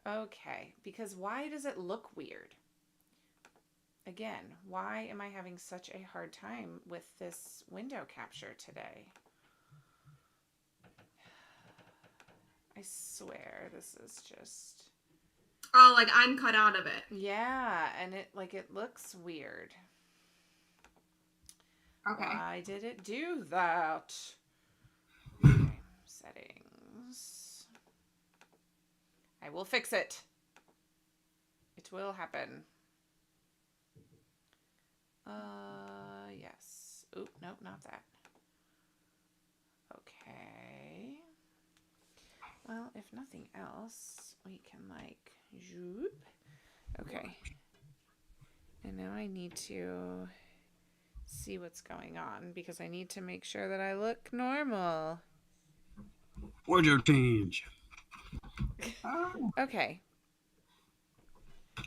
Okay, because why does it look weird? Again, why am I having such a hard time with this window capture today? I swear this is just... Oh, like I'm cut out of it. Yeah, and it looks weird. Okay. Why did it do that? Okay, settings. I will fix it. It will happen. Yes. Oop, nope, not that. Okay. Well, if nothing else, we can zoop. Okay. And now I need to see what's going on because I need to make sure that I look normal. Wardrobe change. Okay.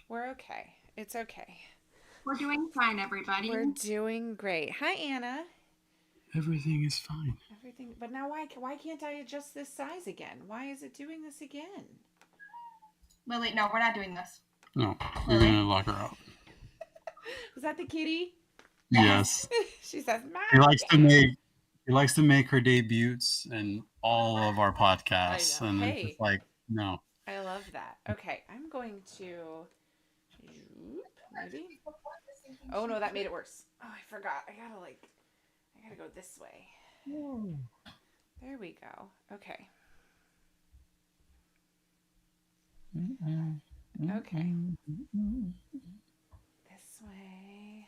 We're okay. It's okay. We're doing fine, everybody. We're doing great. Hi, Anna. Everything is fine. Everything, but now why can't I adjust this size again? Why is it doing this again? Lily, no, we're not doing this. No, we're gonna lock her out. Was that the kitty? Yes. She says, He likes to make her debuts in all of our podcasts, and hey. it's just like, no. I love that. Okay, I'm going to maybe. Oh no, that made it worse. Oh, I forgot. I gotta go this way. There we go. Okay. Okay. This way,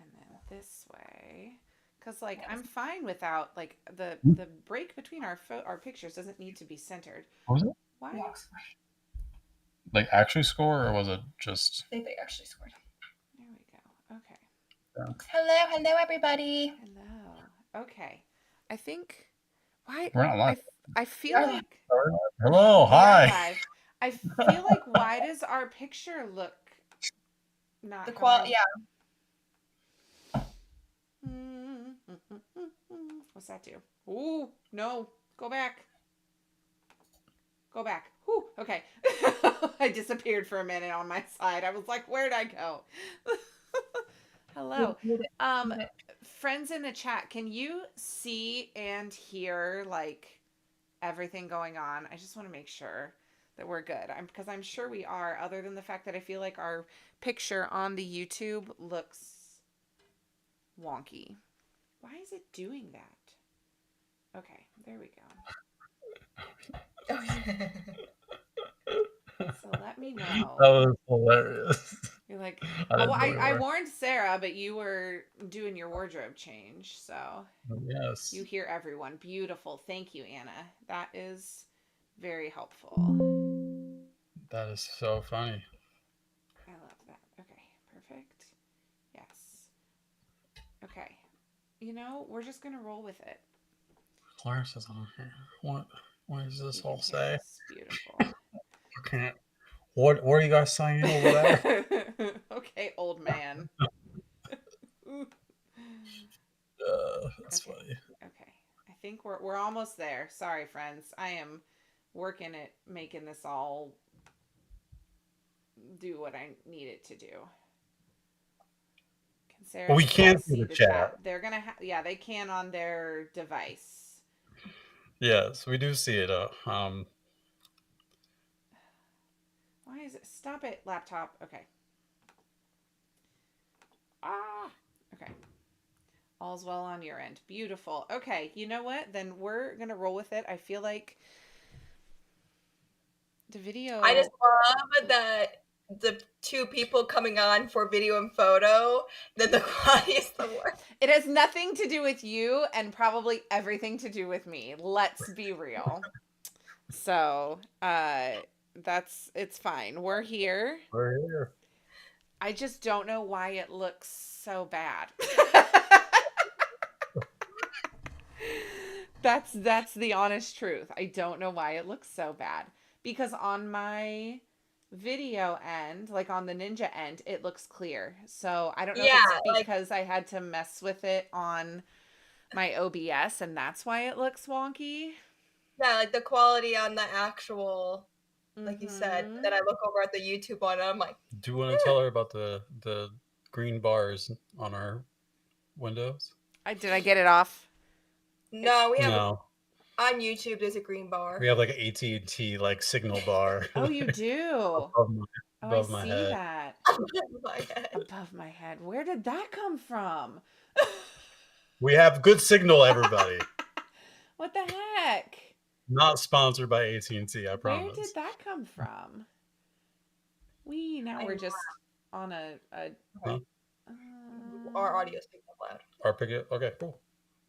and then this way. Cause I'm fine without the break between our pictures doesn't need to be centered. Was it? Why? Like actually score, or was it just? They actually scored. There we go. Okay. Yeah. Hello, everybody. Hello. Okay. I think. Why? We're not live. I feel like. Hello. Hi. I feel like why does our picture look not the quality? Yeah. What's that do? Ooh, no. Go back. Go back. Whew. Okay. I disappeared for a minute on my side. I was like, where'd I go? Hello. Friends in the chat, can you see and hear everything going on? I just want to make sure that we're good. Because I'm sure we are, other than the fact that I feel like our picture on the YouTube looks wonky. Why is it doing that? Okay, there we go. So let me know. That was hilarious. You're like, I warned Sarah, but you were doing your wardrobe change, so yes, you hear everyone. Beautiful. Thank you, Anna. That is very helpful. That is so funny. I love that. Okay, perfect. Yes. Okay. We're just gonna roll with it. Clarence is on here. What does this all say? It's beautiful. Okay. What are you guys saying over there? Okay, old man. That's funny. Okay. I think we're almost there. Sorry, friends. I am working at making this all do what I need it to do. Can Sarah? Well, we can't see the chat. They're gonna they can on their device. Yes, we do see it. Why is it? Stop it, laptop. Okay. Okay. All's well on your end. Beautiful. Okay, you know what? Then we're gonna roll with it. I feel like the video. I just love that the two people coming on for video and photo, then the quality is the worst. It has nothing to do with you and probably everything to do with me. Let's be real. So, it's fine. We're here. We're here. I just don't know why it looks so bad. That's the honest truth. I don't know why it looks so bad. Because on my video end, on the Ninja end, it looks clear. So I don't know if it's because I had to mess with it on my OBS and that's why it looks wonky. Yeah, the quality on the actual like you said. And then I look over at the YouTube one, and I'm like, Do you want to tell her about the green bars on our windows? Did I get it off? no, we have No, on YouTube. There's a green bar. we have like an AT&T like signal bar. Oh, you do. above I my see head. that. My head. Above my head. Where did that come from? We have good signal, everybody. What the heck? Not sponsored by AT&T, I promise. Where did that come from? Now we're just on a Huh? Our audio's picking up loud. Our picket. Okay, cool.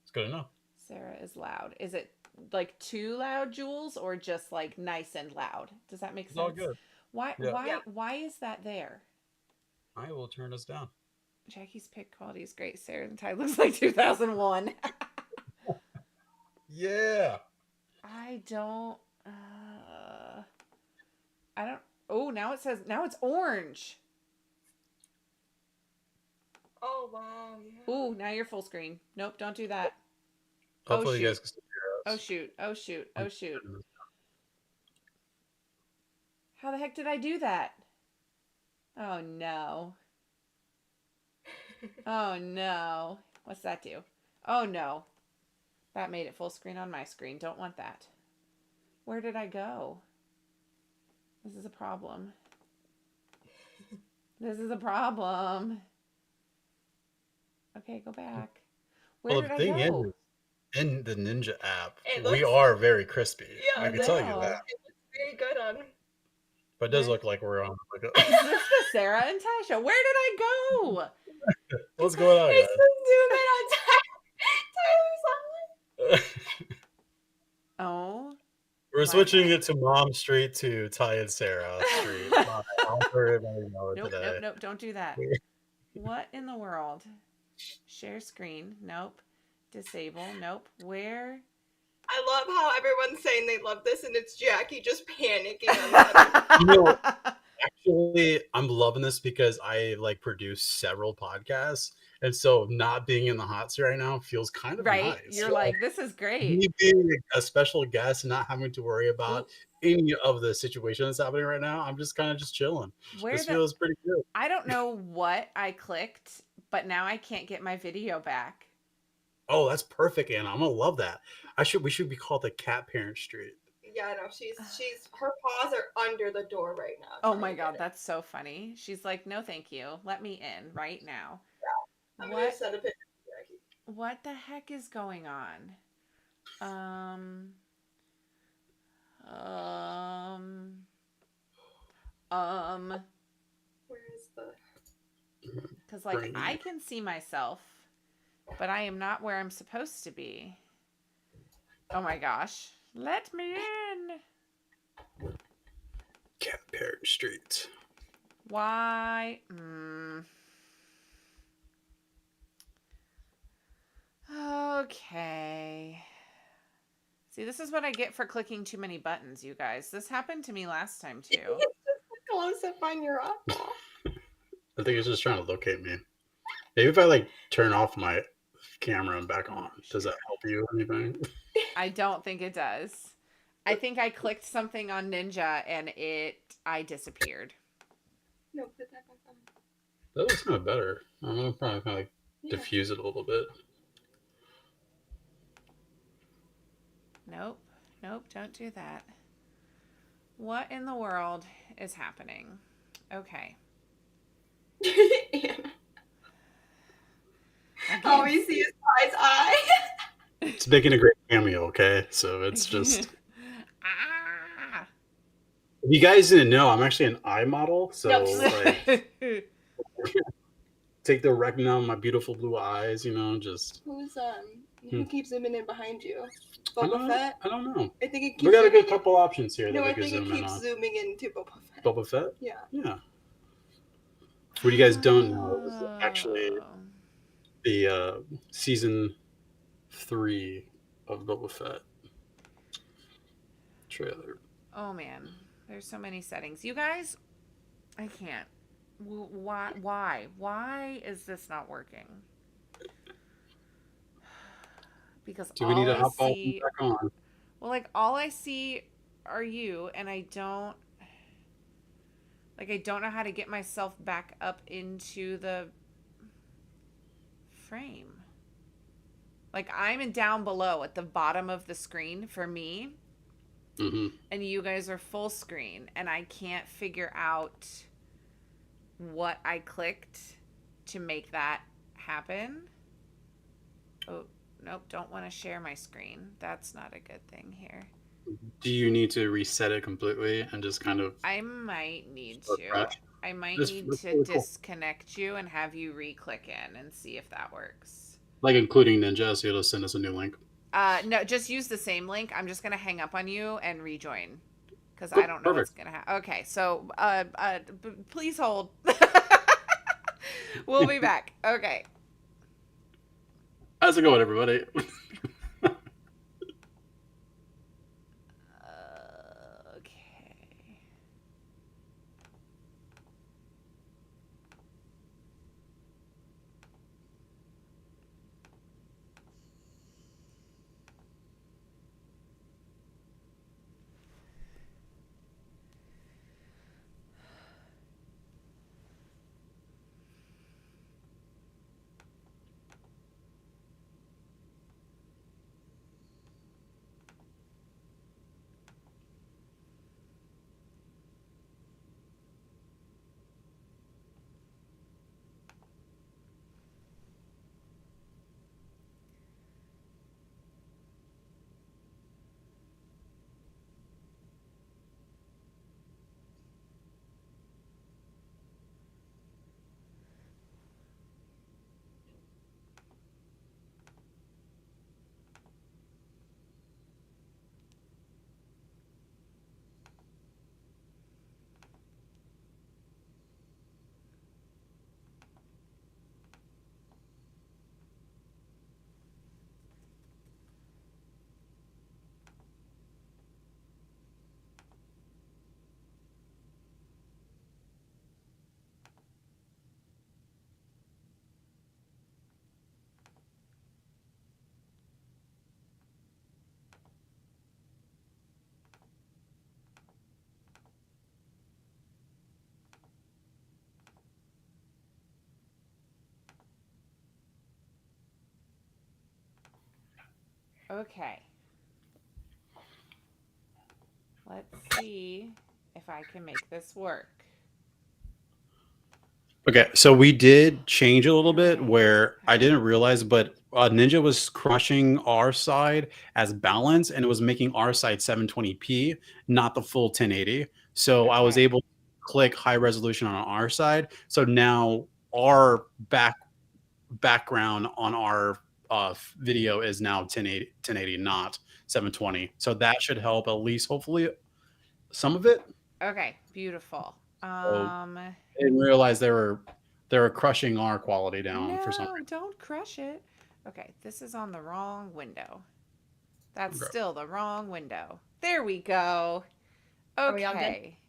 It's good enough. Sarah is loud. Is it like too loud, Jules, or just like nice and loud? Does that make sense? It's all good. Why Yeah. why is that there? I will turn us down. Jackie's pick quality is great. Sarah and Ty looks like 2001. Yeah. I don't. Oh, now it's orange. Oh wow! Yeah. Ooh, now you're full screen. Nope, don't do that. Hopefully you shoot. guys can still hear us. Oh shoot! Oh shoot! Oh shoot! How the heck did I do that? Oh no! Oh no! What's that do? Oh no! That made it full screen on my screen. Don't want that. Where did I go? This is a problem. This is a problem. Okay, go back. Where did I go? In the Ninja app, It we looks- are very crispy. Yeah, I can tell you know. that. It looks very good on. But it does look like we're on like Is this the Sarah and Ty show? Where did I go? What's going on, It's guys? the zoom in on Tyler's Oh. We're switching it to Mom Street to Ty and Sarah Street. I'll let everybody know it today. Nope, don't do that. What in the world? Share screen. Nope. Disable. Nope. Where? I love how everyone's saying they love this, and it's Jackie just panicking on the You know, actually, I'm loving this because I like produce several podcasts, and so not being in the hot seat right now feels kind of right? nice. You're like, this is great. Me being a special guest, not having to worry about any of the situation that's happening right now. I'm just kind of just chilling. This feels pretty good. I don't know what I clicked, but now I can't get my video back. Oh, that's perfect, Anna. I'm gonna love that. We should be called the Cat Parent Street. Yeah, no, she's her paws are under the door right now. Oh my god, that's so funny. She's like, no, thank you. Let me in right now. Yeah. I'm gonna send a picture to Jackie. What the heck is going on? Where is the? Because like I can see myself, but I am not where I'm supposed to be. Oh my gosh. Let me in. Cat Parent Street. Why? Okay. See, this is what I get for clicking too many buttons, you guys. This happened to me last time too. It's just a close up on your eyeball. I think it's just trying to locate me. Maybe if I like turn off my camera and back on, does that help you or anything? I don't think it does. I think I clicked something on Ninja and I disappeared. No, put that back on. That looks kind of better. I'm gonna probably kind of like diffuse it a little bit. Nope, don't do that. What in the world is happening? Okay. All we see is Ty's eye. It's making a great cameo, okay? So it's just. If you guys didn't know, I'm actually an eye model. So like, take the retina on my beautiful blue eyes, you know, just. Who keeps zooming in behind you? Boba Fett? I don't know. I think it keeps. We got a good couple options here. No, that I we think can it zoom keeps in on. zooming into Boba Fett. Boba Fett? Yeah. Yeah. What you guys don't know is actually the season 3 of Boba Fett trailer. Oh man, there's so many settings. You guys, I can't. Why is this not working? Because do we need to hop back on? Well, like all I see are you, and I don't Like, I don't know how to get myself back up into the frame. Like, I'm in down below at the bottom of the screen for me, and you guys are full screen, and I can't figure out what I clicked to make that happen. Oh, nope, don't want to share my screen. That's not a good thing here. Do you need to reset it completely and just kind of I might need start to. fresh? I might That's need to really cool. disconnect you and have you re-click in and see if that works. Like including Ninja, so you'll send us a new link. No, just use the same link. I'm just gonna hang up on you and rejoin because I Cool, don't know what's perfect. gonna happen. Okay, so please hold. We'll be back. Okay. How's it going, everybody? Okay. Okay. Let's see if I can make this work. Okay, so we did change a little bit Okay, where I okay. didn't realize, but Ninja was crushing our side as balance, and it was making our side 720p, not the full 1080. So I was Okay. able to click high resolution on our side. So now our background on our video is now 1080, not 720. So that should help at least, hopefully, some of it. Okay, beautiful. So I didn't realize they were crushing our quality down for some No, don't crush it. Okay, this is on the wrong window. That's reason. still the wrong window. There we go. Are we all good? Okay.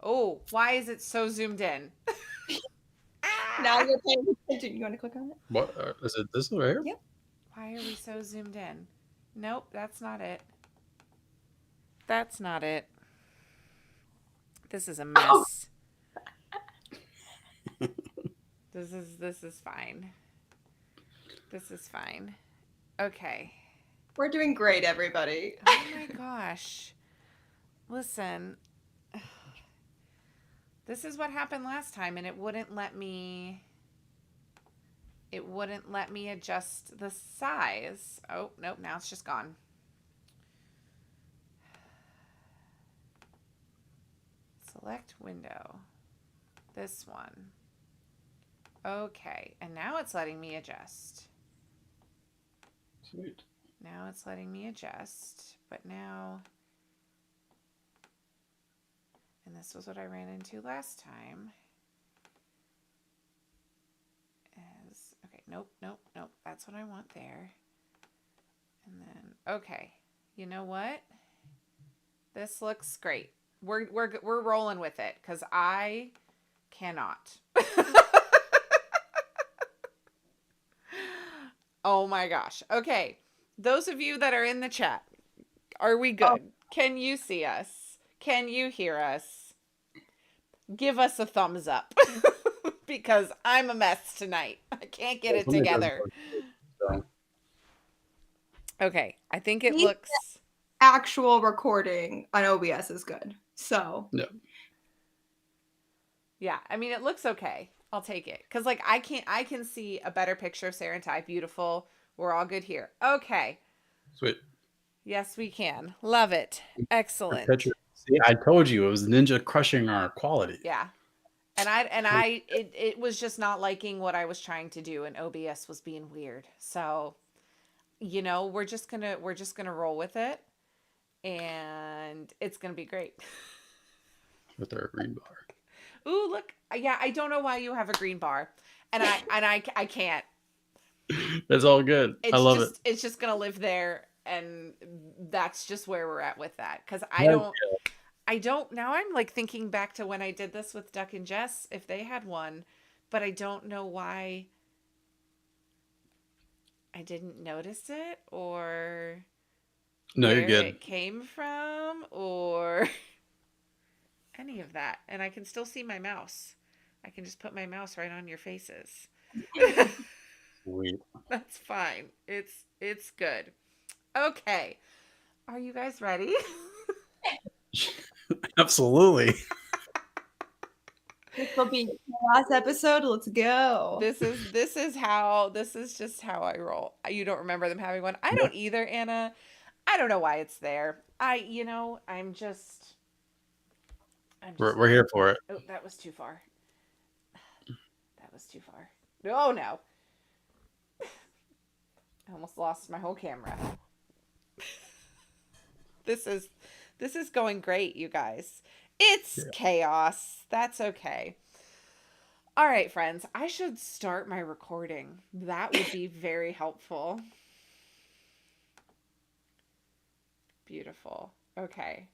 Oh, why is it so zoomed in? Now you're paying attention. You want to click on it? What is it? This over here? Yep. Why are we so zoomed in? Nope, that's not it. That's not it. This is a mess. This is fine. This is fine. Okay. We're doing great, everybody. Oh my gosh. Listen. This is what happened last time and it wouldn't let me adjust the size. Oh, nope, now it's just gone. Select window. This one. Okay, and now it's letting me adjust. Sweet. Now it's letting me adjust, but now, and this was what I ran into last time. Okay, nope, that's what I want there. And then, okay, you know what? This looks great. We're rolling with it because I cannot. Oh my gosh. Okay. Those of you that are in the chat, are we good? Can you see us? Can you hear us? give us a thumbs up because I'm a mess tonight. I can't get it Somebody does together. so. Okay, I think it Me- looks. Actual recording on OBS is good. So Yeah. Yeah, I mean, it looks okay. I'll take it. Because, like, I can see a better picture of Sarah and Ty. Beautiful. We're all good here. Okay. Sweet. Yes, we can. Love it. Excellent. Picture. See, I told you it was Ninja crushing our quality. Yeah. And it was just not liking what I was trying to do, and OBS was being weird. So, we're just gonna roll with it, and it's gonna be great. With our green bar. Ooh, look. Yeah, I don't know why you have a green bar. And I can't. It's all good. I love it. It's just gonna live there, and that's just where we're at with that. Because Yeah. I don't now I'm like thinking back to when I did this with Duck and Jess, if they had one, but I don't know why I didn't notice it, or No, where you're good. it came from, or any of that. And I can still see my mouse. I can just put my mouse right on your faces. Sweet. That's fine. It's good. Okay. Are you guys ready? Absolutely. this will be the last episode. Let's go. This is just how I roll. You don't remember them having one? I don't either, Anna. I don't know why it's there. We're here for it. Oh, that was too far. That was too far. Oh no. I almost lost my whole camera. This is going great, you guys. It's chaos. That's okay. All right, friends. I should start my recording. That would be very helpful. Beautiful. Okay.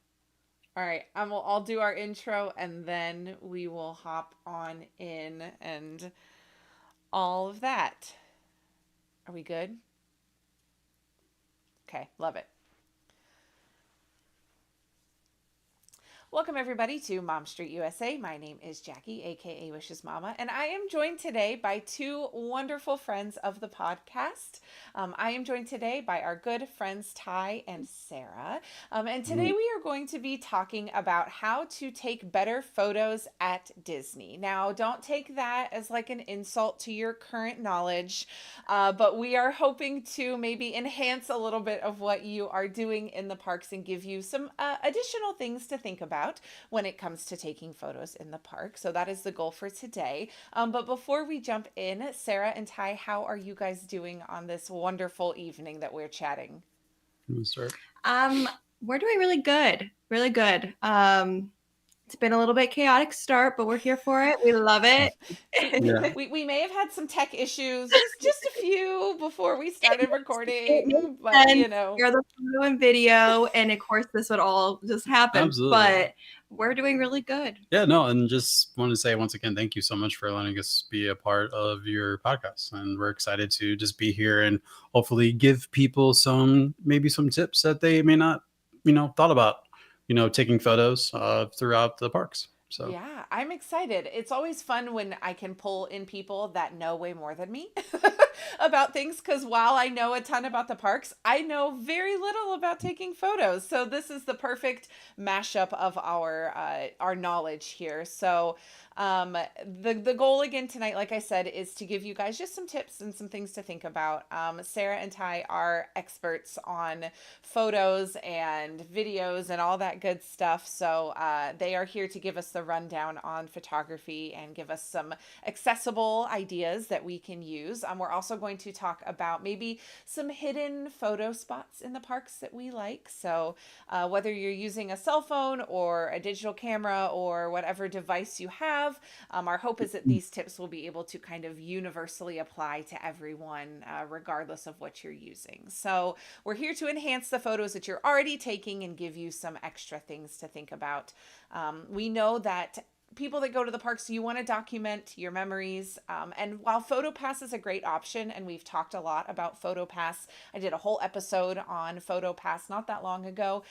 All right. I'll do our intro, and then we will hop on in and all of that. Are we good? Okay. Love it. Welcome, everybody, to Mom Street USA. My name is Jackie, aka Wishes Mama, and I am joined today by two wonderful friends of the podcast. I am joined today by our good friends Ty and Sarah, and today we are going to be talking about how to take better photos at Disney. Now, don't take that as like an insult to your current knowledge, but we are hoping to maybe enhance a little bit of what you are doing in the parks and give you some additional things to think about when it comes to taking photos in the park. So that is the goal for today. But before we jump in, Sarah and Ty, how are you guys doing on this wonderful evening that we're chatting? Start. We're doing really good. Really good. It's been a little bit chaotic start, but we're here for it. We love it. Yeah. We may have had some tech issues, just a few before we started recording, but You're the photo and video, and of course this would all just happen. Absolutely. But we're doing really good. Yeah, no, and just wanted to say once again, thank you so much for letting us be a part of your podcast. And we're excited to just be here and hopefully give people maybe some tips that they may not, thought about, taking photos throughout the parks. So yeah, I'm excited. It's always fun when I can pull in people that know way more than me about things, because while I know a ton about the parks, I know very little about taking photos. So this is the perfect mashup of our knowledge here. So the goal again tonight, like I said, is to give you guys just some tips and some things to think about. Sarah and Ty are experts on photos and videos and all that good stuff. So they are here to give us the rundown on photography and give us some accessible ideas that we can use. We're also going to talk about maybe some hidden photo spots in the parks that we like. So whether you're using a cell phone or a digital camera or whatever device you have, our hope is that these tips will be able to kind of universally apply to everyone, regardless of what you're using. So we're here to enhance the photos that you're already taking and give you some extra things to think about. We know that people that go to the parks, you want to document your memories. And while PhotoPass is a great option, and we've talked a lot about PhotoPass, I did a whole episode on PhotoPass not that long ago.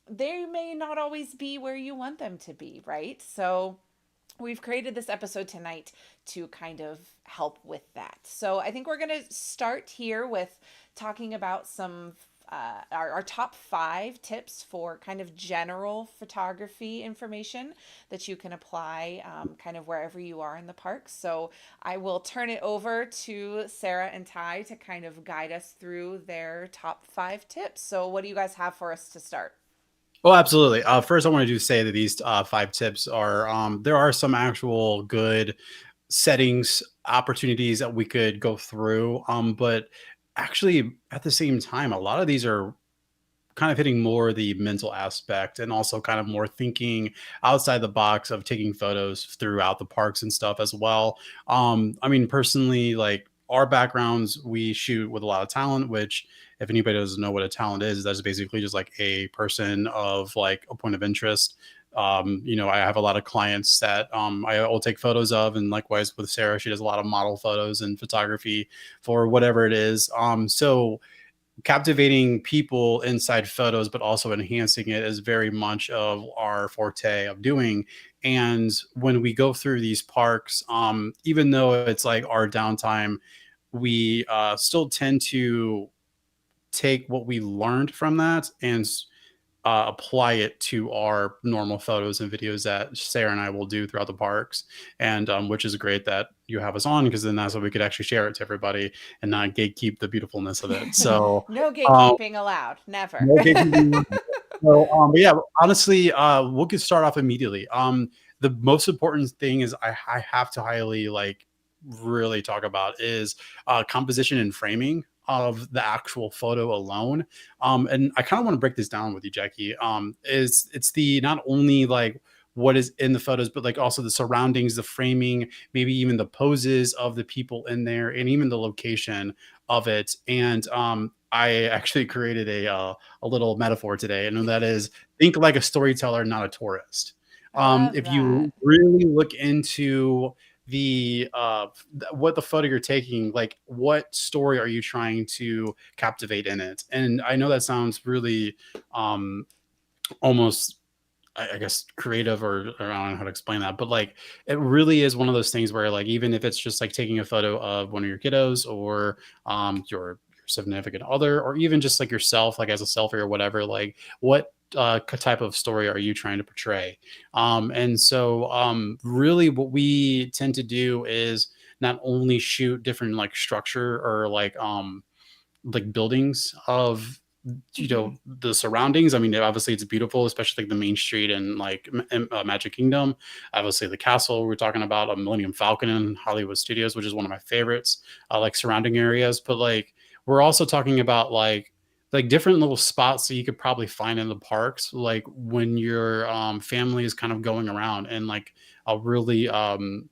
they may not always be where you want them to be, right? So we've created this episode tonight to kind of help with that. So I think we're going to start here with talking about some our top 5 tips for kind of general photography information that you can apply kind of wherever you are in the park. So I will turn it over to Sarah and Ty to kind of guide us through their top 5 tips. So what do you guys have for us to start? Oh, absolutely. First, I want to do say that these 5 tips are there are some actual good settings opportunities that we could go through, but actually at the same time, a lot of these are kind of hitting more the mental aspect and also kind of more thinking outside the box of taking photos throughout the parks and stuff as well. I mean, personally, like our backgrounds, we shoot with a lot of talent, which if anybody doesn't know what a talent is, that's basically just like a person of like a point of interest. I have a lot of clients that I will take photos of, and likewise with Sarah, she does a lot of model photos and photography for whatever it is. So captivating people inside photos but also enhancing it is very much of our forte of doing. And when we go through these parks, even though it's like our downtime, we still tend to take what we learned from that and apply it to our normal photos and videos that Sarah and I will do throughout the parks. And which is great that you have us on, because then that's what we could actually share it to everybody and not gatekeep the beautifulness of it. So, No um, gatekeeping allowed. Never. no gatekeeping. So, but yeah, honestly, we could start off immediately. The most important thing is I have to highly like really talk about is composition and framing of the actual photo alone. And I kind of want to break this down with you, Jackie. Is it's the not only like what is in the photos, but like also the surroundings, the framing, maybe even the poses of the people in there, and even the location of it. And I actually created a little metaphor today, and that is think like a storyteller, not a tourist. I love If that. you really look into the what the photo you're taking, like what story are you trying to captivate in it? And I know that sounds really almost I guess creative, or I don't know how to explain that, but like it really is one of those things where like even if it's just like taking a photo of one of your kiddos or your significant other, or even just like yourself, like as a selfie or whatever, like what type of story are you trying to portray? And so really what we tend to do is not only shoot different like structure or like buildings of Mhm. the surroundings. I mean, obviously it's beautiful, especially like the main street and like Magic Kingdom. Obviously the castle we're talking about, a Millennium Falcon in Hollywood Studios, which is one of my favorites, like surrounding areas. But like we're also talking about like different little spots that you could probably find in the parks, like when your family is kind of going around and like a really kind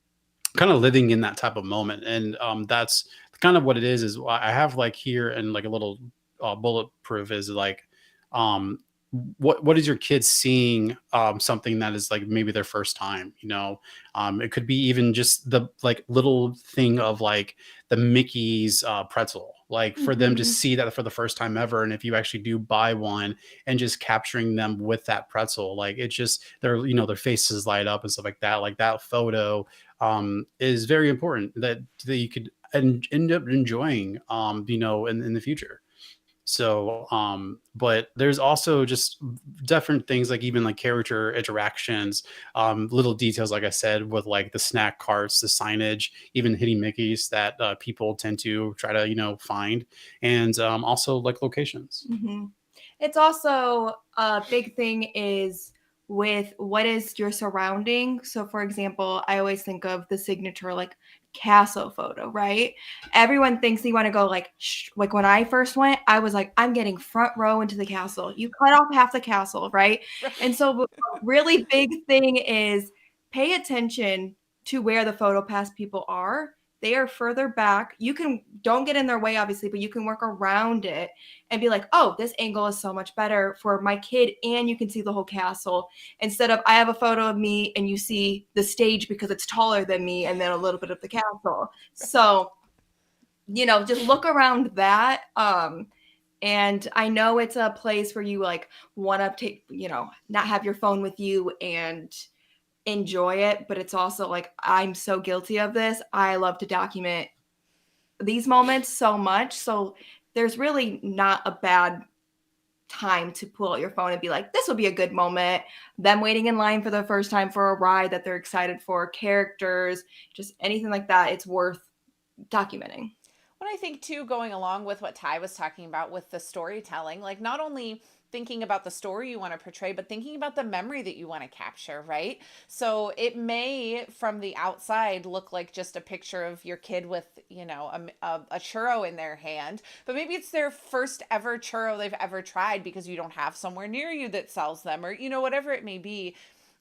of living in that type of moment. And that's kind of what it is I have like here and like a little bulletproof is like um what is your kid seeing something that is like maybe their first time, it could be even just the like little thing of like the Mickey's pretzel, like for them to Mhm. see that for the first time ever. And if you actually do buy one and just capturing them with that pretzel, like it just their faces light up and stuff like that photo is very important that you could end up enjoying, in the future. So, but there's also just different things like even like character interactions, little details, like I said, with like the snack carts, the signage, even hitting Mickey's that people tend to try to, find, and also like locations. Mhm. It's also a big thing is with what is your surrounding. So, for example, I always think of the signature like castle photo, right? Everyone thinks they want to go like when I first went, I was like, I'm getting front row into the castle. You cut off half the castle, right? And so, a really big thing is pay attention to where the photo pass people are. They are further back. You can don't get in their way, obviously, but you can work around it and be like, oh, this angle is so much better for my kid. And you can see the whole castle instead of I have a photo of me and you see the stage because it's taller than me and then a little bit of the castle. So, just look around that. And I know it's a place where you like want to take, not have your phone with you and enjoy it, but it's also like I'm so guilty of this. I love to document these moments so much. So there's really not a bad time to pull out your phone and be like, this will be a good moment. Them waiting in line for the first time for a ride that they're excited for, characters, just anything like that. It's worth documenting. What I think too, going along with what Ty was talking about with the storytelling, like not only thinking about the story you want to portray, but thinking about the memory that you want to capture, right? So it may, from the outside, look like just a picture of your kid with, a churro in their hand, but maybe it's their first ever churro they've ever tried because you don't have somewhere near you that sells them, or, whatever it may be.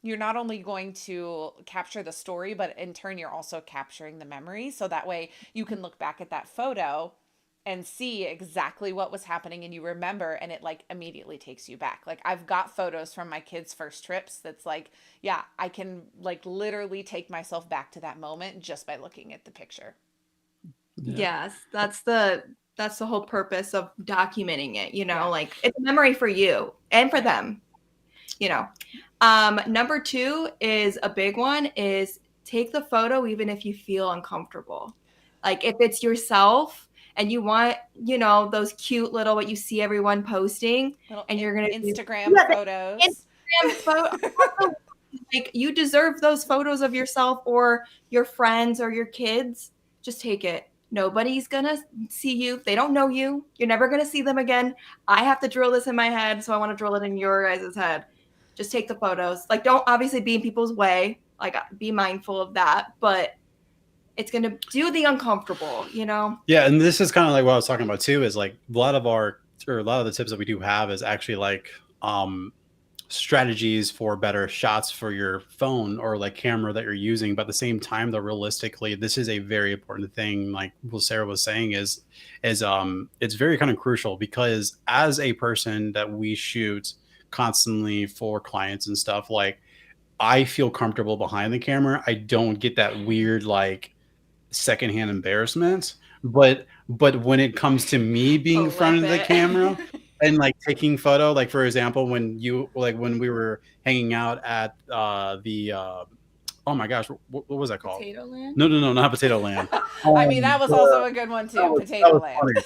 You're not only going to capture the story, but in turn, you're also capturing the memory. So that way you can look back at that photo and see exactly what was happening and you remember, and it like immediately takes you back. Like I've got photos from my kids' first trips that's like, yeah, I can like literally take myself back to that moment just by looking at the picture. Yeah. Yes, that's the whole purpose of documenting it, Yeah. like it's a memory for you and for them. Number 2 is a big one, is take the photo even if you feel uncomfortable. Like if it's yourself and you want, those cute little what you see everyone posting, Little and you're gonna Instagram photos. Instagram photo. Like you deserve those photos of yourself or your friends or your kids. Just take it. Nobody's gonna see you. They don't know you. You're never gonna see them again. I have to drill this in my head, so I want to drill it in your guys' head. Just take the photos. Like, don't obviously be in people's way. Like, be mindful of that. But it's going to do the uncomfortable, Yeah, and this is kind of like what I was talking about too, is like a lot of the tips that we do have is actually like strategies for better shots for your phone or like camera that you're using. But at the same time, though, realistically, this is a very important thing. Like what Sarah was saying is it's very kind of crucial, because as a person that we shoot constantly for clients and stuff, like I feel comfortable behind the camera. I don't get that weird like secondhand embarrassment. But when it comes to me being in front of the camera and like taking photo, like for example, when we were hanging out at the oh my gosh, what was that called? Potato Land? No, not Potato Land. I mean, that was also a good one too, Potato Land. Funny.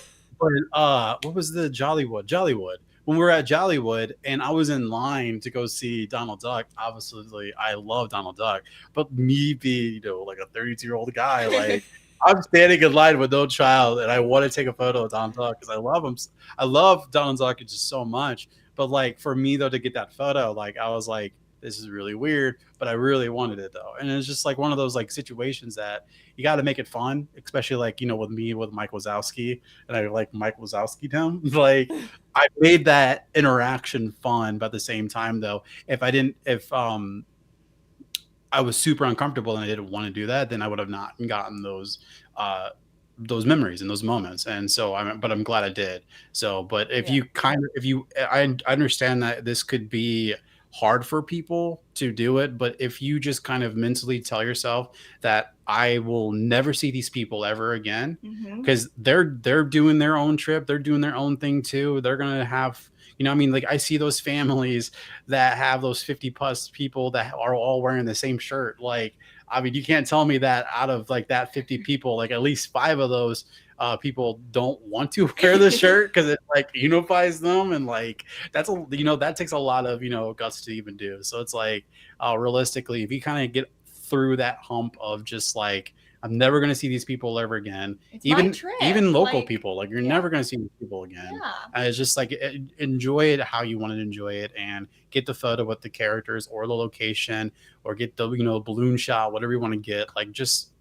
But what was the Jollywood? When we were at Jollywood and I was in line to go see Donald Duck, obviously I love Donald Duck, but me being, like a 32-year-old guy, like I'm standing in line with no child and I want to take a photo of Donald Duck because I love him. I love Donald Duck just so much. But like for me though, to get that photo, like I was like, this is really weird, but I really wanted it though. And it's just like one of those like situations that you got to make it fun, especially like, with me, with Mike Wazowski, and I like Mike Wazowski him. Like I made that interaction fun, but at the same time though, if I was super uncomfortable and I didn't want to do that, then I would have not gotten those memories and those moments. And so I'm glad I did. So, but I understand that this could be hard for people to do it, but if you just kind of mentally tell yourself that I will never see these people ever again, because they're doing their own trip, they're doing their own thing too. They're gonna have, like I see those families that have those 50 plus people that are all wearing the same shirt. Like, I mean, you can't tell me that out of like that 50 people, like at least 5 of those people don't want to wear the shirt because it like unifies them, and like that takes a lot of guts to even do. So it's like realistically, if you kind of get through that hump of just like, I'm never going to see these people ever again, even local people, like you're never going to see these people again. It's just like enjoy it how you want to enjoy it, and get the photo with the characters or the location, or get the balloon shot, whatever you want to get. Like just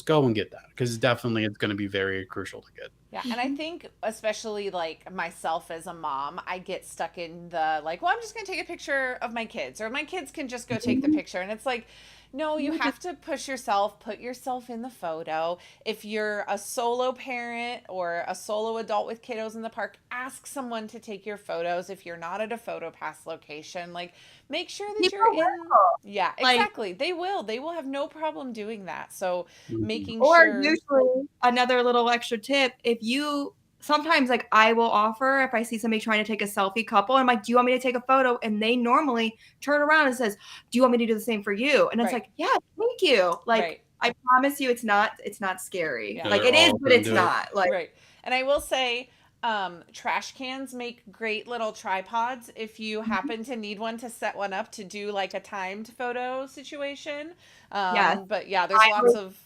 go and get that, because definitely it's going to be very crucial to get. Yeah, and I think especially like myself as a mom, I get stuck in the like, well, I'm just going to take a picture of my kids, or my kids can just go take the picture. And it's like, no, you have to put yourself in the photo. If you're a solo parent or a solo adult with kiddos in the park, ask someone to take your photos. If you're not at a PhotoPass location, like make sure that you're in. Yeah, exactly. They will have no problem doing that. So making or sure. Usually another little extra tip, if you sometimes like I will offer if I see somebody trying to take a selfie couple, I'm like, do you want me to take a photo? And they normally turn around and says, do you want me to do the same for you? And it's Right. like, yeah, thank you. Like, Right. I promise you it's not scary. Yeah. Like they're it is, all but gonna it's do it. not. Like Right. And I will say, trash cans make great little tripods if you happen to need one to set one up to do like a timed photo situation. yes. But yeah, there's lots of.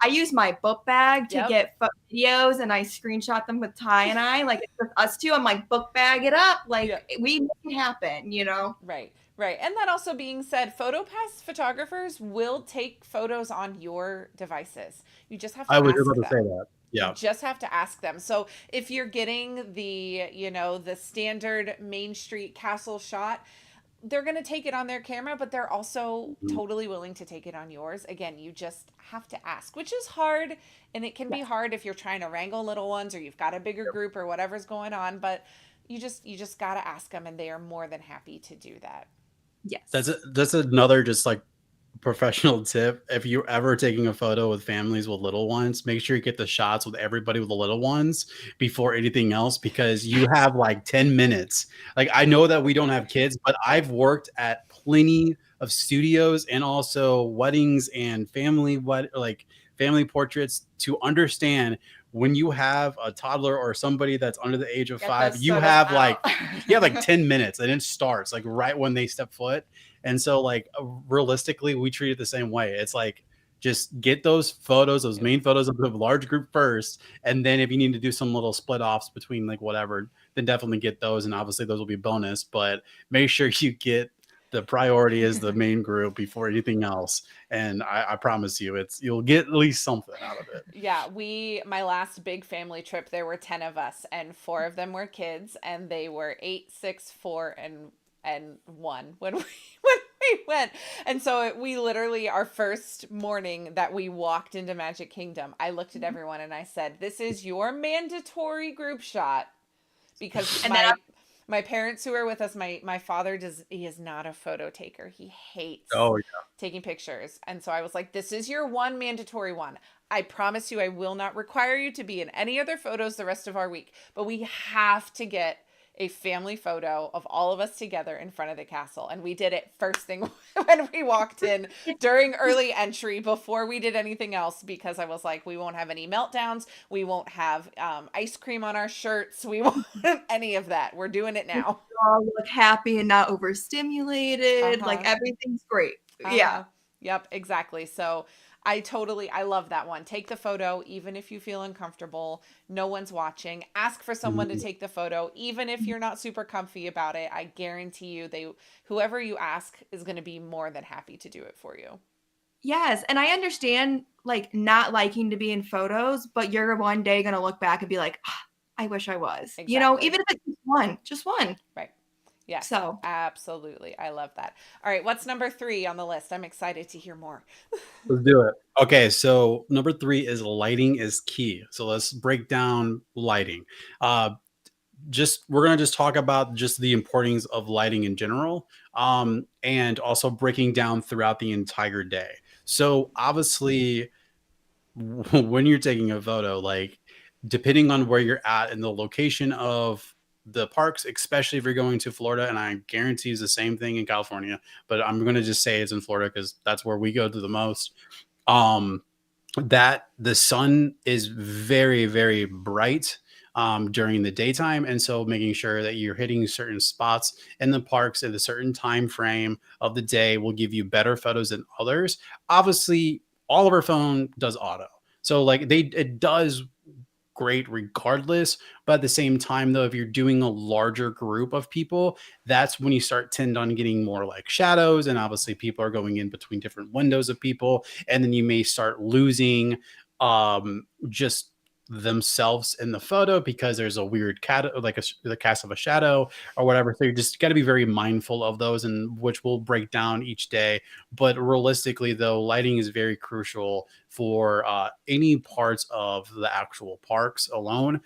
I use my book bag to Yep. get videos and I screenshot them with Ty and I. Like it's just us two. I'm like, book bag it up. Like Yeah. we make it happen, you know? Right, right. And that also being said, PhotoPass photographers will take photos on your devices. You just have to I was ask able to say them. that. You Yeah. just have to ask them. So if you're getting the, the standard Main Street castle shot, they're going to take it on their camera, but they're also Mhm. totally willing to take it on yours. Again, you just have to ask, which is hard. And it can be hard if you're trying to wrangle little ones or you've got a bigger group or whatever's going on. But you just got to ask them, and they are more than happy to do that. Yes. That's another just like professional tip. If you're ever taking a photo with families with little ones, make sure you get the shots with everybody with the little ones before anything else, because you have like 10 minutes. Like I know that we don't have kids, but I've worked at plenty of studios and also weddings and family portraits to understand when you have a toddler or somebody that's under the age of Get 5, those you photos have out. you have like 10 minutes and it starts like right when they step foot. And so like realistically, we treat it the same way. It's like just get those photos, those main photos of the large group first. And then if you need to do some little split offs between like whatever, then definitely get those. And obviously those will be bonus, but make sure you get the priority is the main group before anything else. And I promise you, you'll get at least something out of it. Yeah, my last big family trip, there were 10 of us, and 4 of them were kids, and they were 8, 6, 4, and 1 when we went. And so we literally, our first morning that we walked into Magic Kingdom, I looked at everyone and I said, "This is your mandatory group shot," because my parents who are with us, my father he is not a photo taker. He hates Oh yeah. taking pictures. And so I was like, this is your one mandatory one. I promise you I will not require you to be in any other photos the rest of our week, but we have to get a family photo of all of us together in front of the castle. And we did it first thing when we walked in during early entry before we did anything else, because I was like, we won't have any meltdowns. We won't have ice cream on our shirts. We won't have any of that. We're doing it now. All look happy and not overstimulated. Like everything's great. Yeah. Yep, exactly. So I love that one. Take the photo, even if you feel uncomfortable. No one's watching. Ask for someone to take the photo, even if you're not super comfy about it. I guarantee you, whoever you ask is going to be more than happy to do it for you. Yes. And I understand like not liking to be in photos, but you're one day going to look back and be like, I wish I was, Exactly. Even if it's just one. Right. Yeah. So absolutely. I love that. All right. What's number 3 on the list? I'm excited to hear more. Let's do it. Okay, so number 3 is lighting is key. So let's break down lighting. We're gonna just talk about just the importance of lighting in general, and also breaking down throughout the entire day. So obviously, when you're taking a photo, like depending on where you're at in the location of the parks, especially if you're going to Florida, and I guarantee it's the same thing in California, but I'm going to just say it's in Florida because that's where we go to the most. That the sun is very, very bright during the daytime, and so making sure that you're hitting certain spots in the parks at a certain time frame of the day will give you better photos than others. Obviously, all of our phone does auto, so like it does great regardless. But at the same time, though, if you're doing a larger group of people, that's when you tend on getting more like shadows. And obviously people are going in between different windows of people. And then you may start losing just themselves in the photo because there's a weird the cast of a shadow or whatever. So you just got to be very mindful of those, and which we'll break down each day. But realistically, though, lighting is very crucial for any parts of the actual parks alone.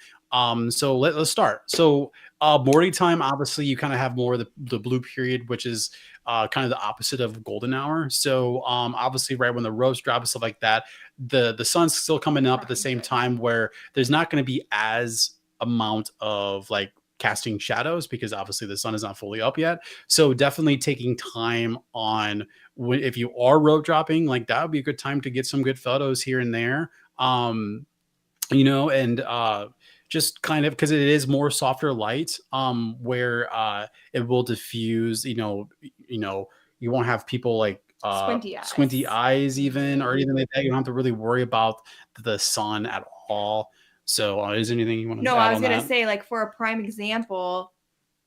So let's start. So morning time, obviously, you kind of have more of the blue period, which is kind of the opposite of golden hour. So obviously, right when the roast drop and stuff like that, the sun's still coming up at the same time, where there's not going to be as amount of like casting shadows because obviously the sun is not fully up yet. So definitely taking time on if you are rope dropping, like that would be a good time to get some good photos here and there. And just kind of because it is more softer light, where it will diffuse, you won't have people like Squinty squinty eyes. eyes even or Mhm. anything like that. You don't have to really worry about the sun at all. So is there anything you want No, to I add was on gonna that? say, like, for a prime example,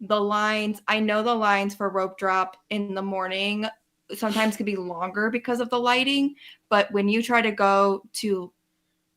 the lines, I know the lines for rope drop in the morning sometimes could be longer because of the lighting, but when you try to go to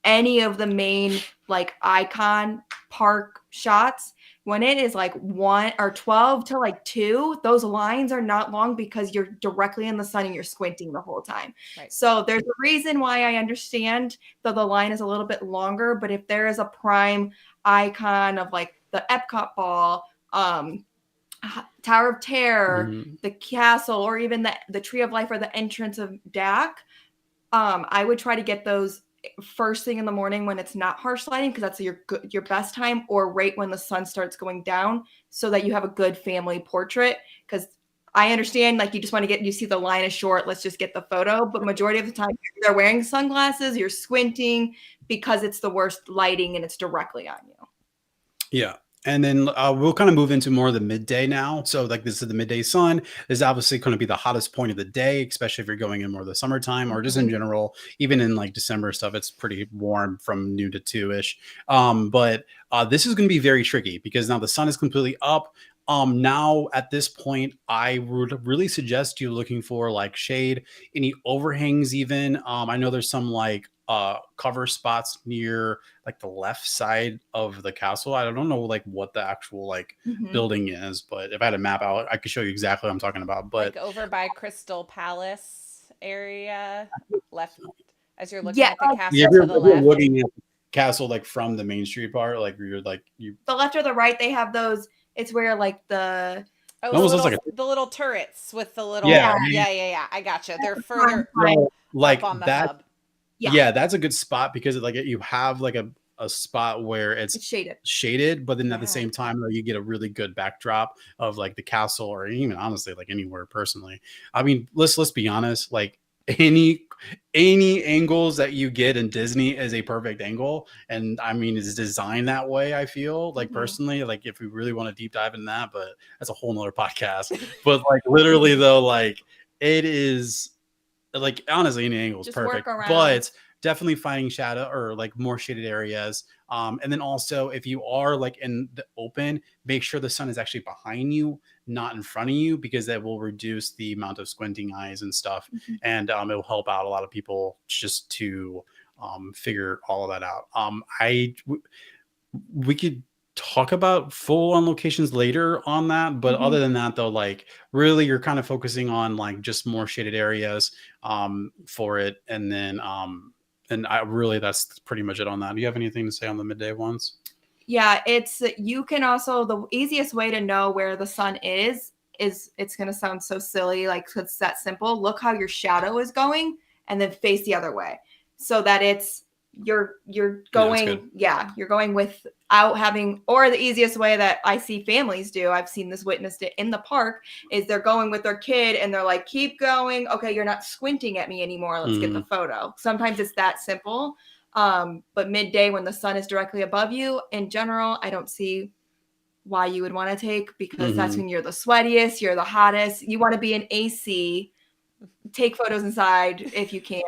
any of the main like icon park shots, when it is like 1 or 12 to like 2, those lines are not long because you're directly in the sun and you're squinting the whole time. Right. So there's a reason why I understand that the line is a little bit longer, but if there is a prime icon of like the Epcot ball, Tower of Terror, Mhm. the castle, or even the Tree of Life or the entrance of DAC, I would try to get those first thing in the morning when it's not harsh lighting because that's your best time, or right when the sun starts going down, so that you have a good family portrait. Because I understand, like, you just want to you see the line is short, let's just get the photo. But majority of the time, they're wearing sunglasses, you're squinting because it's the worst lighting and it's directly on you. Yeah. And then we'll kind of move into more of the midday now. So, like, this is the midday sun. This is obviously going to be the hottest point of the day, especially if you're going in more of the summertime or just in general. Even in like December stuff, it's pretty warm from noon to 2-ish. But this is going to be very tricky because now the sun is completely up. Now at this point, I would really suggest you looking for like shade, any overhangs, even. I know there's some like cover spots near like the left side of the castle. I don't know like what the actual like building is, but if I had a map out, I could show you exactly what I'm talking about. But Like over by Crystal Palace area, left as you're looking Yeah, at the yeah, castle to the if you're left. looking at the castle like from the Main Street part, like you're like you the left or the right, they have those. It's where like the Oh, it almost looks like a the little turrets with the yeah, little yeah, yeah. I gotcha. They're prime further time. up like on the that. hub. Yeah, Yeah, that's a good spot because like you have like a spot where it's it's shaded. shaded, but then at the Yeah. same time, though, you get a really good backdrop of like the castle or even honestly like anywhere personally. I mean, let's be honest, like any any angles that you get in Disney is a perfect angle. And I mean it's designed that way, I feel like personally, like if we really want to deep dive in that, but that's a whole nother podcast. But like literally though, like it is like honestly any angle is Just work perfect, around. but definitely finding shadow or like more shaded areas. And then also if you are like in the open, make sure the sun is actually behind you, not in front of you, because that will reduce the amount of squinting eyes and stuff. And it will help out a lot of people just to figure all of that out. We could talk about full on locations later on that, but other than that though, like really you're kind of focusing on like just more shaded areas for it. And I really that's pretty much it on that. Do you have anything to say on the midday ones? Yeah, you can also, the easiest way to know where the sun is it's going to sound so silly, like it's that simple. Look how your shadow is going and then face the other way so that it's you're Yeah, that's good. going, yeah, you're going without having, or the easiest way that I see families do, I've seen this, witnessed it in the park, is they're going with their kid and they're like, keep going, okay, you're not squinting at me anymore, let's get the photo. Sometimes it's that simple. But midday when the sun is directly above you, in general, I don't see why you would want to take, because that's when you're the sweatiest, you're the hottest. You want to be in AC. Take photos inside if you can.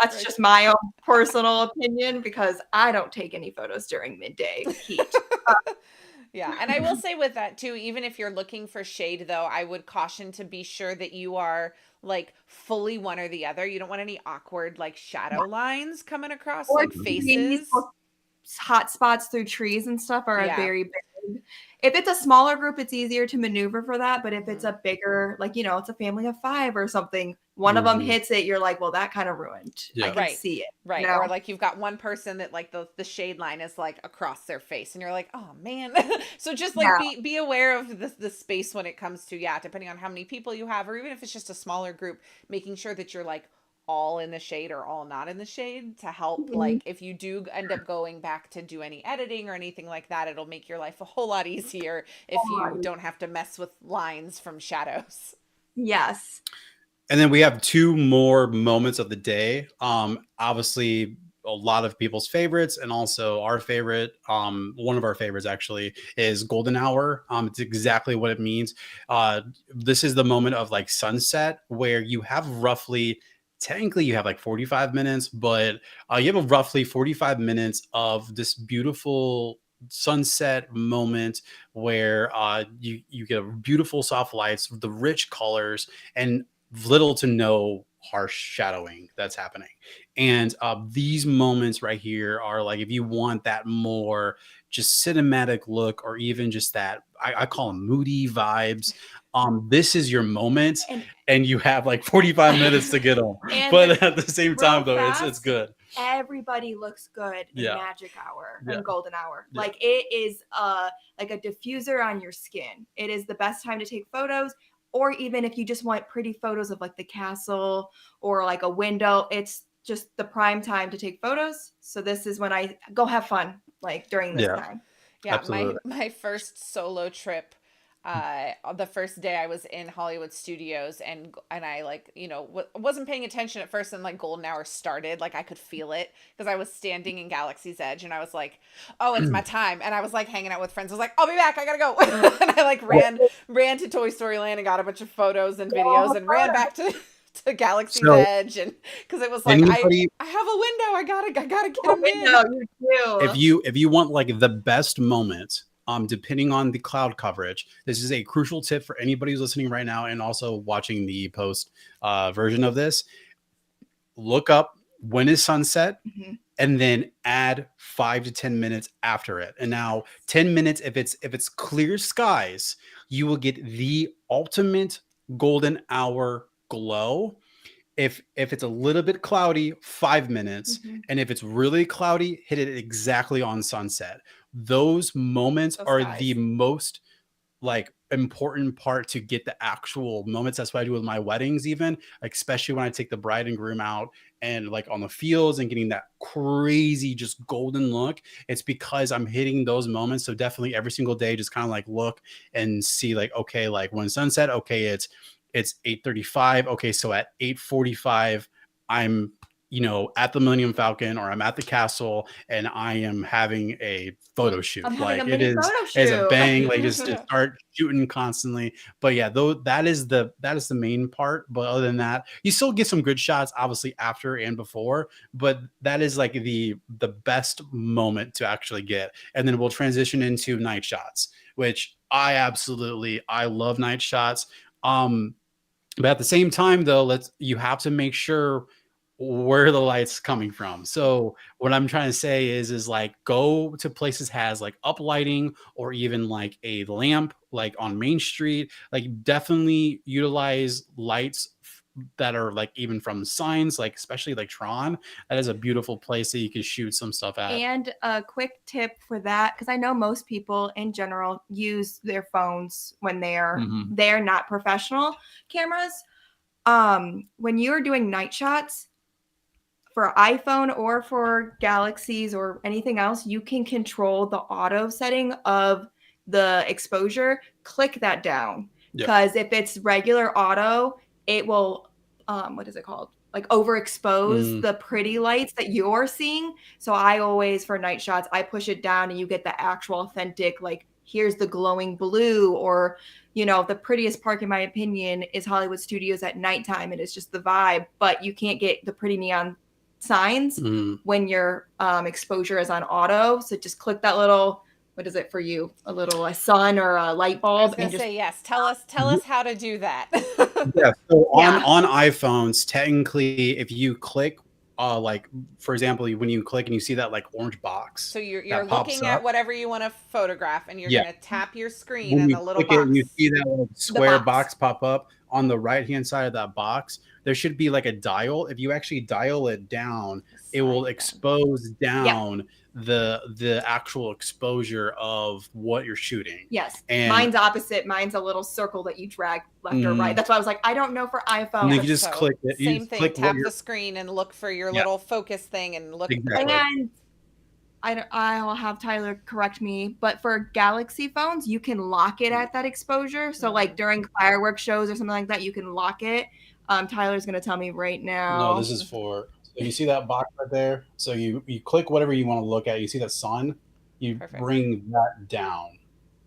That's Right. just my own personal opinion because I don't take any photos during midday heat. Yeah, and I will say with that too, even if you're looking for shade though, I would caution to be sure that you are like fully one or the other. You don't want any awkward like shadow lines coming across Or like trees, faces. hot spots through trees and stuff are a Yeah. very big. If it's a smaller group, it's easier to maneuver for that. But if it's a bigger, like, it's a family of 5 or something, one of them hits it, you're like, well, that kind of ruined. I Yeah. can Right. see it. Right. You know? Or like you've got one person that like the shade line is like across their face and you're like, oh man. So just like Yeah. be aware of the space when it comes to, yeah, depending on how many people you have, or even if it's just a smaller group, making sure that you're like all in the shade or all not in the shade to help, like if you do end up going back to do any editing or anything like that, it'll make your life a whole lot easier if you don't have to mess with lines from shadows. Yes. And then we have two more moments of the day. Obviously, a lot of people's favorites, and also our favorite. One of our favorites actually is golden hour. It's exactly what it means. This is the moment of like sunset where you have roughly, technically, you have like 45 minutes, but you have a roughly 45 minutes of this beautiful sunset moment where you get a beautiful soft lights, the rich colors, and little to no harsh shadowing that's happening. And these moments right here are like, if you want that more just cinematic look, or even just that, I call them moody vibes. This is your moment, and you have like 45 minutes to get them. But at the same time, though, it's good. Everybody looks good in Yeah. magic hour Yeah. and golden hour. Yeah. Like it is like a diffuser on your skin. It is the best time to take photos. Or even if you just want pretty photos of like the castle or like a window, it's just the prime time to take photos. So this is when I go have fun, like during this time. Yeah, Absolutely. my first solo trip, the first day I was in Hollywood Studios, and I like, you know, wasn't paying attention at first, and like golden hour started, like I could feel it because I was standing in Galaxy's Edge, and I was like, oh, it's my time, and I was like hanging out with friends. I was like, I'll be back, I gotta go, and I like ran to Toy Story Land and got a bunch of photos and videos, and ran back to Galaxy's Edge, and because it was like I have a window, I gotta get them in. You do. If you want like the best moment, depending on the cloud coverage, this is a crucial tip for anybody who's listening right now and also watching the post version of this. Look up when is sunset, and then add 5 to 10 minutes after it. And now 10 minutes, if it's clear skies, you will get the ultimate golden hour glow. If it's a little bit cloudy, 5 minutes. And if it's really cloudy, hit it exactly on sunset. Those moments are the most like important part to get the actual moments. That's what I do with my weddings, even like, especially when I take the bride and groom out and like on the fields and getting that crazy just golden look. It's because I'm hitting those moments. So definitely every single day, just kind of like look and see like, okay, like when sunset, okay, it's 8:35. Okay, so at 8:45, I'm, you know, at the Millennium Falcon, or I'm at the castle, and I am having a photo shoot. Like it is a bang, like just start shooting constantly. But yeah, though that is the main part. But other than that, you still get some good shots, obviously after and before. But that is like the best moment to actually get. And then we'll transition into night shots, which I love night shots. But at the same time, though, you have to make sure where the light's coming from. So what I'm trying to say is like go to places has like up lighting, or even like a lamp like on Main Street. Like definitely utilize lights that are like even from signs, like especially like Tron. That is a beautiful place that you can shoot some stuff at. And a quick tip for that, because I know most people in general use their phones when they're not professional cameras. When you're doing night shots for iPhone or for Galaxies or anything else, you can control the auto setting of the exposure. Click that down, because if it's regular auto, it will what is it called? Like overexpose the pretty lights that you're seeing. So I always, for night shots, I push it down and you get the actual authentic, like here's the glowing blue. Or, you know, the prettiest park in my opinion is Hollywood Studios at nighttime. It is just the vibe, but you can't get the pretty neon signs when your exposure is on auto. So just click that little, what is it for you? A sun or a light bulb. I was going to say, yes. Tell us how to do that. Yeah. So on iPhones, technically, if you click, like for example, when you click and you see that like orange box, so you're looking at whatever you want to photograph, and you're going to tap your screen, when and you the little click box, it and you see that little square box pop up. on the right hand side of that box, there should be like a dial. If you actually dial it down, it will expose down the actual exposure of what you're shooting. Yes. And mine's opposite. Mine's a little circle that you drag left or right. That's why I was like, I don't know for iPhone. And then you just click it. Same thing. Tap the screen and look for your little focus thing and look. Exactly. And I'll have Tyler correct me, but for Galaxy phones, you can lock it at that exposure. So like during fireworks shows or something like that, you can lock it. Tyler's going to tell me right now. No, this is for, so you see that box right there? So you click whatever you want to look at. You see that sun? You bring that down,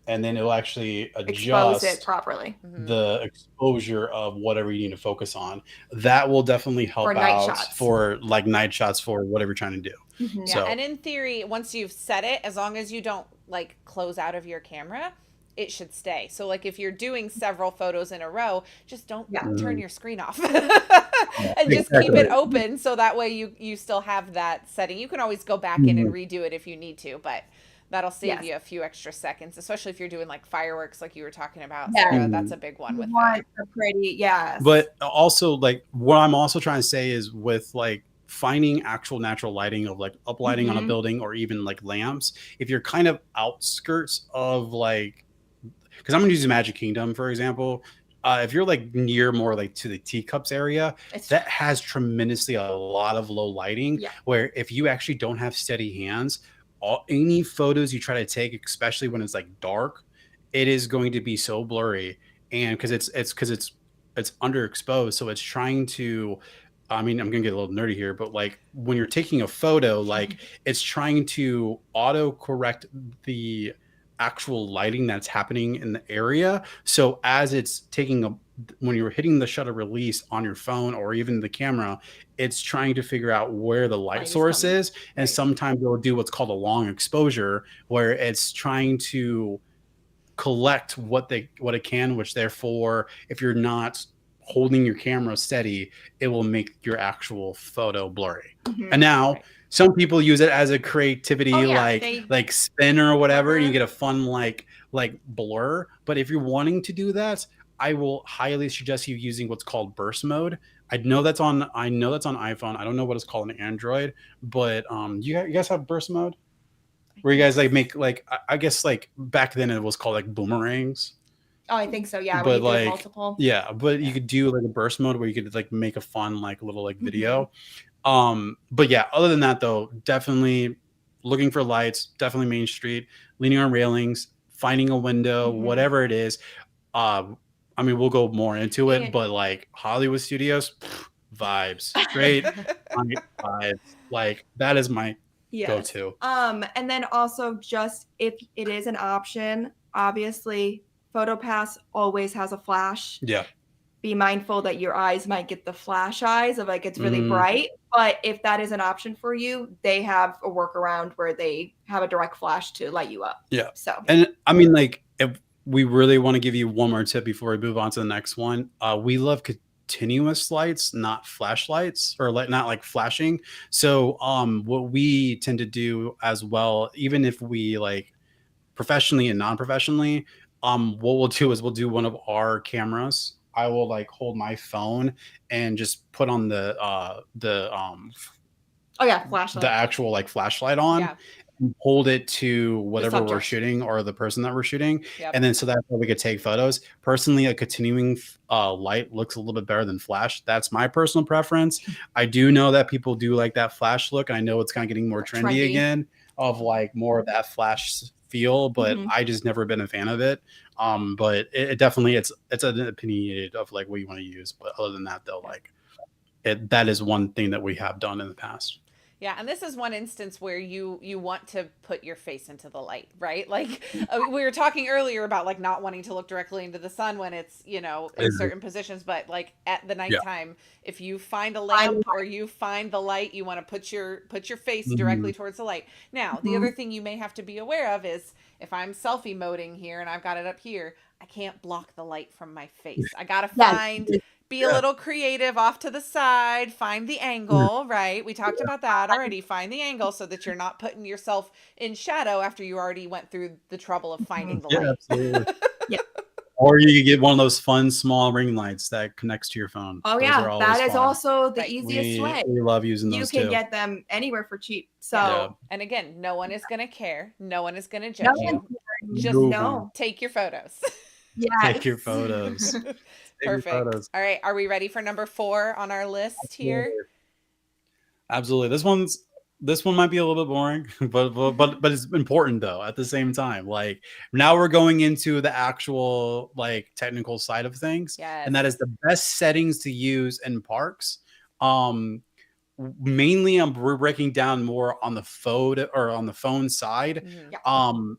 and then it'll actually adjust expose it properly. The exposure of whatever you need to focus on. That will definitely help out for like night shots for whatever you're trying to do. Yeah, so, and in theory, once you've set it, as long as you don't like close out of your camera, it should stay. So like if you're doing several photos in a row, just don't turn your screen off and just keep it open. So that way you still have that setting. You can always go back in and redo it if you need to, but that'll save you a few extra seconds, especially if you're doing like fireworks, like you were talking about. Sarah, that's a big one with that. Pretty, But also like what I'm also trying to say is with like finding actual natural lighting of like uplighting on a building or even like lamps, if you're kind of outskirts of like, because I'm gonna use Magic Kingdom for example, if you're like near more like to the teacups area, that has tremendously a lot of low lighting where if you actually don't have steady hands, any photos you try to take, especially when it's like dark, it is going to be so blurry. And because it's underexposed, so it's trying to, I mean, I'm gonna get a little nerdy here, but like when you're taking a photo, like it's trying to auto correct the actual lighting that's happening in the area. So as it's taking when you're hitting the shutter release on your phone or even the camera, it's trying to figure out where the light source is. And sometimes it'll do what's called a long exposure, where it's trying to collect what it can, which therefore, if you're not holding your camera steady, it will make your actual photo blurry. And now some people use it as a creativity, like spin or whatever, and you get a fun like blur. But if you're wanting to do that, I will highly suggest you using what's called burst mode. I know that's on iPhone. I don't know what it's called on Android, but you guys have burst mode where you guys like make like, I guess like back then it was called like boomerangs. Oh, I think so. Yeah, but like multiple. Yeah, but you could do like a burst mode where you could like make a fun like little like video. But yeah, other than that though, definitely looking for lights, definitely Main Street, leaning on railings, finding a window, whatever it is. I mean, we'll go more into it, but like Hollywood Studios, vibes, straight vibes. Like that is my go-to. And then also just if it is an option, obviously PhotoPass always has a flash. Yeah. Be mindful that your eyes might get the flash eyes of like it's really bright. But if that is an option for you, they have a workaround where they have a direct flash to light you up. Yeah. So and I mean, like if we really want to give you one more tip before we move on to the next one, we love continuous lights, not flashlights or not like flashing. So what we tend to do as well, even if we like professionally and non-professionally, what we'll do is we'll do one of our cameras. I will like hold my phone and just put on the flashlight, the actual like flashlight on, and hold it to whatever we're shooting or the person that we're shooting, and then so that's how we could take photos. Personally, a continuing light looks a little bit better than flash. That's my personal preference. I do know that people do like that flash look. I know it's kind of getting more trendy again, of like more of that flash feel, but I just never been a fan of it. But it definitely it's an opinion of like what you want to use. But other than that, though, like that is one thing that we have done in the past. Yeah, and this is one instance where you want to put your face into the light, right? Like we were talking earlier about like not wanting to look directly into the sun when it's, you know, in certain positions, but like at the nighttime, if you find a lamp or you find the light, you want to put your face directly towards the light. Now, the other thing you may have to be aware of is if I'm selfie moding here and I've got it up here, I can't block the light from my face. I got to be a little creative off to the side, find the angle, right? We talked about that already. Find the angle so that you're not putting yourself in shadow after you already went through the trouble of finding the light. Absolutely. Or you could get one of those fun small ring lights that connects to your phone. Oh Those yeah, are always that is fun. also the Right. easiest way. We love using You those can too. get them anywhere for cheap. So Yeah. And again, no one is going to care. No one is going to no judge one's you. Just no. take your photos. Take your Yes. photos. Take your Perfect. photos. All right. Are we ready for number 4 on our list here? Absolutely. This one might be a little bit boring, but it's important though at the same time. Like now we're going into the actual like technical side of things, Yes. and that is the best settings to use in parks. Mainly we're breaking down more on the phone or on the phone side. Mhm. Yeah.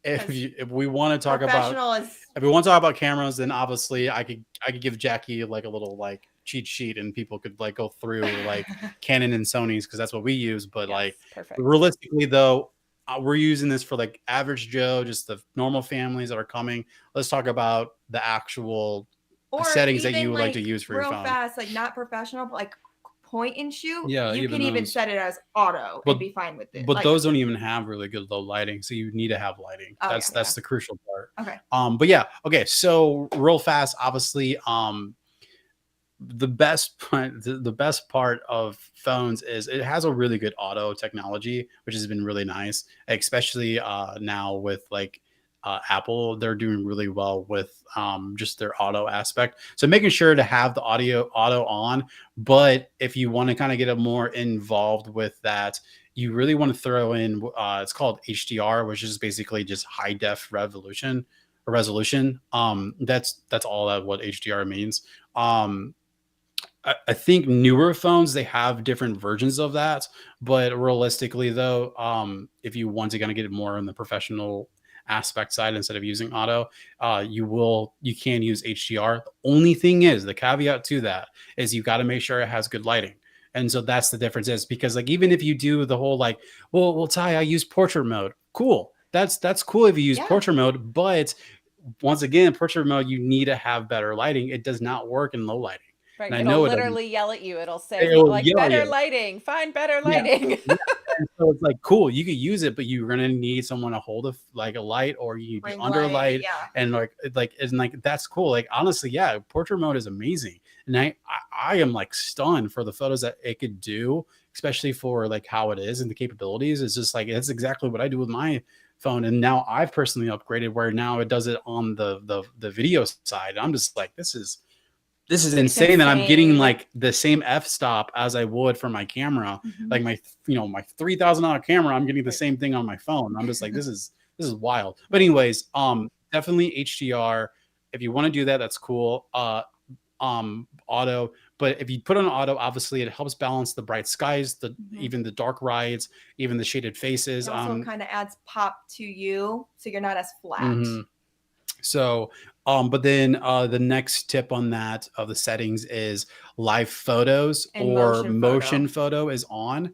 If we want to talk about Professional is if we want to talk about cameras, then obviously I could give Jackie like a little like cheat sheet and people could like go through like Canon and Sony's because that's what we use. But Yes, like perfect. realistically though, we're using this for like average Joe, just the normal families that are coming. Let's talk about the actual or settings that even, you would like to like, use for your real phone. fast, like not professional, but like point and shoot. Yeah, You even can even those. set it as auto But and be fine with it. but Like, those don't even have really good low lighting, so you need to have lighting. Oh, That's yeah. the crucial part. okay. But yeah, okay. So real fast, obviously, the best part of phones is it has a really good auto technology, which has been really nice, especially now with like Apple. They're doing really well with just their auto aspect. So making sure to have the auto on, but if you want to kind of get a more involved with that, you really want to throw in it's called HDR, which is basically just high def resolution. That's all that what HDR means. I think newer phones they have different versions of that, but realistically though, if you want to kind of get it more on the professional aspect side instead of using auto, you can use HDR. The only thing is the caveat to that is you got to make sure it has good lighting. And so that's the difference is because like even if you do the whole like, well, Ty, I use portrait mode. Cool. That's cool if you use Yeah. portrait mode, but once again, portrait mode, you need to have better lighting. It does not work in low lighting. Right. And I It'll know it doesn't. literally yell at you. It'll say It'll like yell at better you. lighting, find better Yeah. lighting. Yeah. And so it's like cool, you could use it, but you're gonna need someone to hold like a light, or you need to be Ring under a light, light, yeah. and like that's cool. Like honestly, yeah, portrait mode is amazing, and I am like stunned for the photos that it could do, especially for like how it is and the capabilities. It's just like it's exactly what I do with my phone, and now I've personally upgraded where now it does it on the video side. I'm just like this is insane that I'm getting insane. like the same f-stop as I would for my camera. Mhm. Like my my $3,000 camera, I'm getting the Right. same thing on my phone. I'm just like this is wild. But anyways, definitely HDR. If you want to do that, that's cool. Auto, but if you put on auto, obviously it helps balance the bright skies, even the dark rides, even the shaded faces. It also kind of adds pop to you, so you're not as flat. Mhm. So, but then the next tip on that of the settings is live photos And or motion motion photo is on.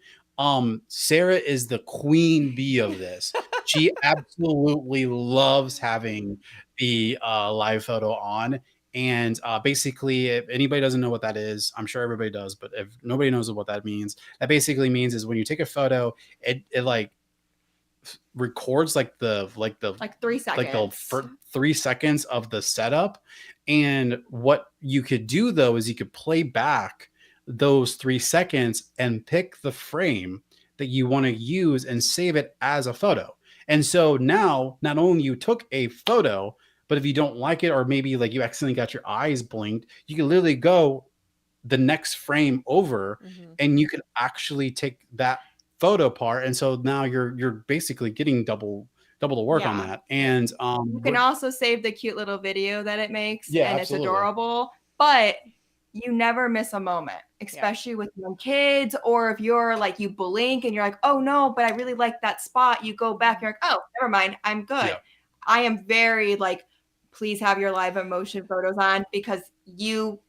Sarah is the queen bee of this. She absolutely loves having the live photo on. And basically, if anybody doesn't know what that is, I'm sure everybody does, but if nobody knows what that means, that basically means is when you take a photo, it like records like the 3 seconds. like the 3 seconds of the setup. And what you could do though is you could play back those 3 seconds and pick the frame that you want to use and save it as a photo. And so now not only you took a photo, but if you don't like it or maybe like you accidentally got your eyes blinked, you can literally go the next frame over and you can actually take that photo part, and so now you're basically getting double the work on that. And you can also save the cute little video that it makes, Yeah, and absolutely. it's adorable, but you never miss a moment, especially with young kids, or if you're like you blink and you're like, oh no, but I really like that spot, you go back, you're like, oh, never mind, I'm good. Yeah. I am very like, please have your live emotion photos on, because you,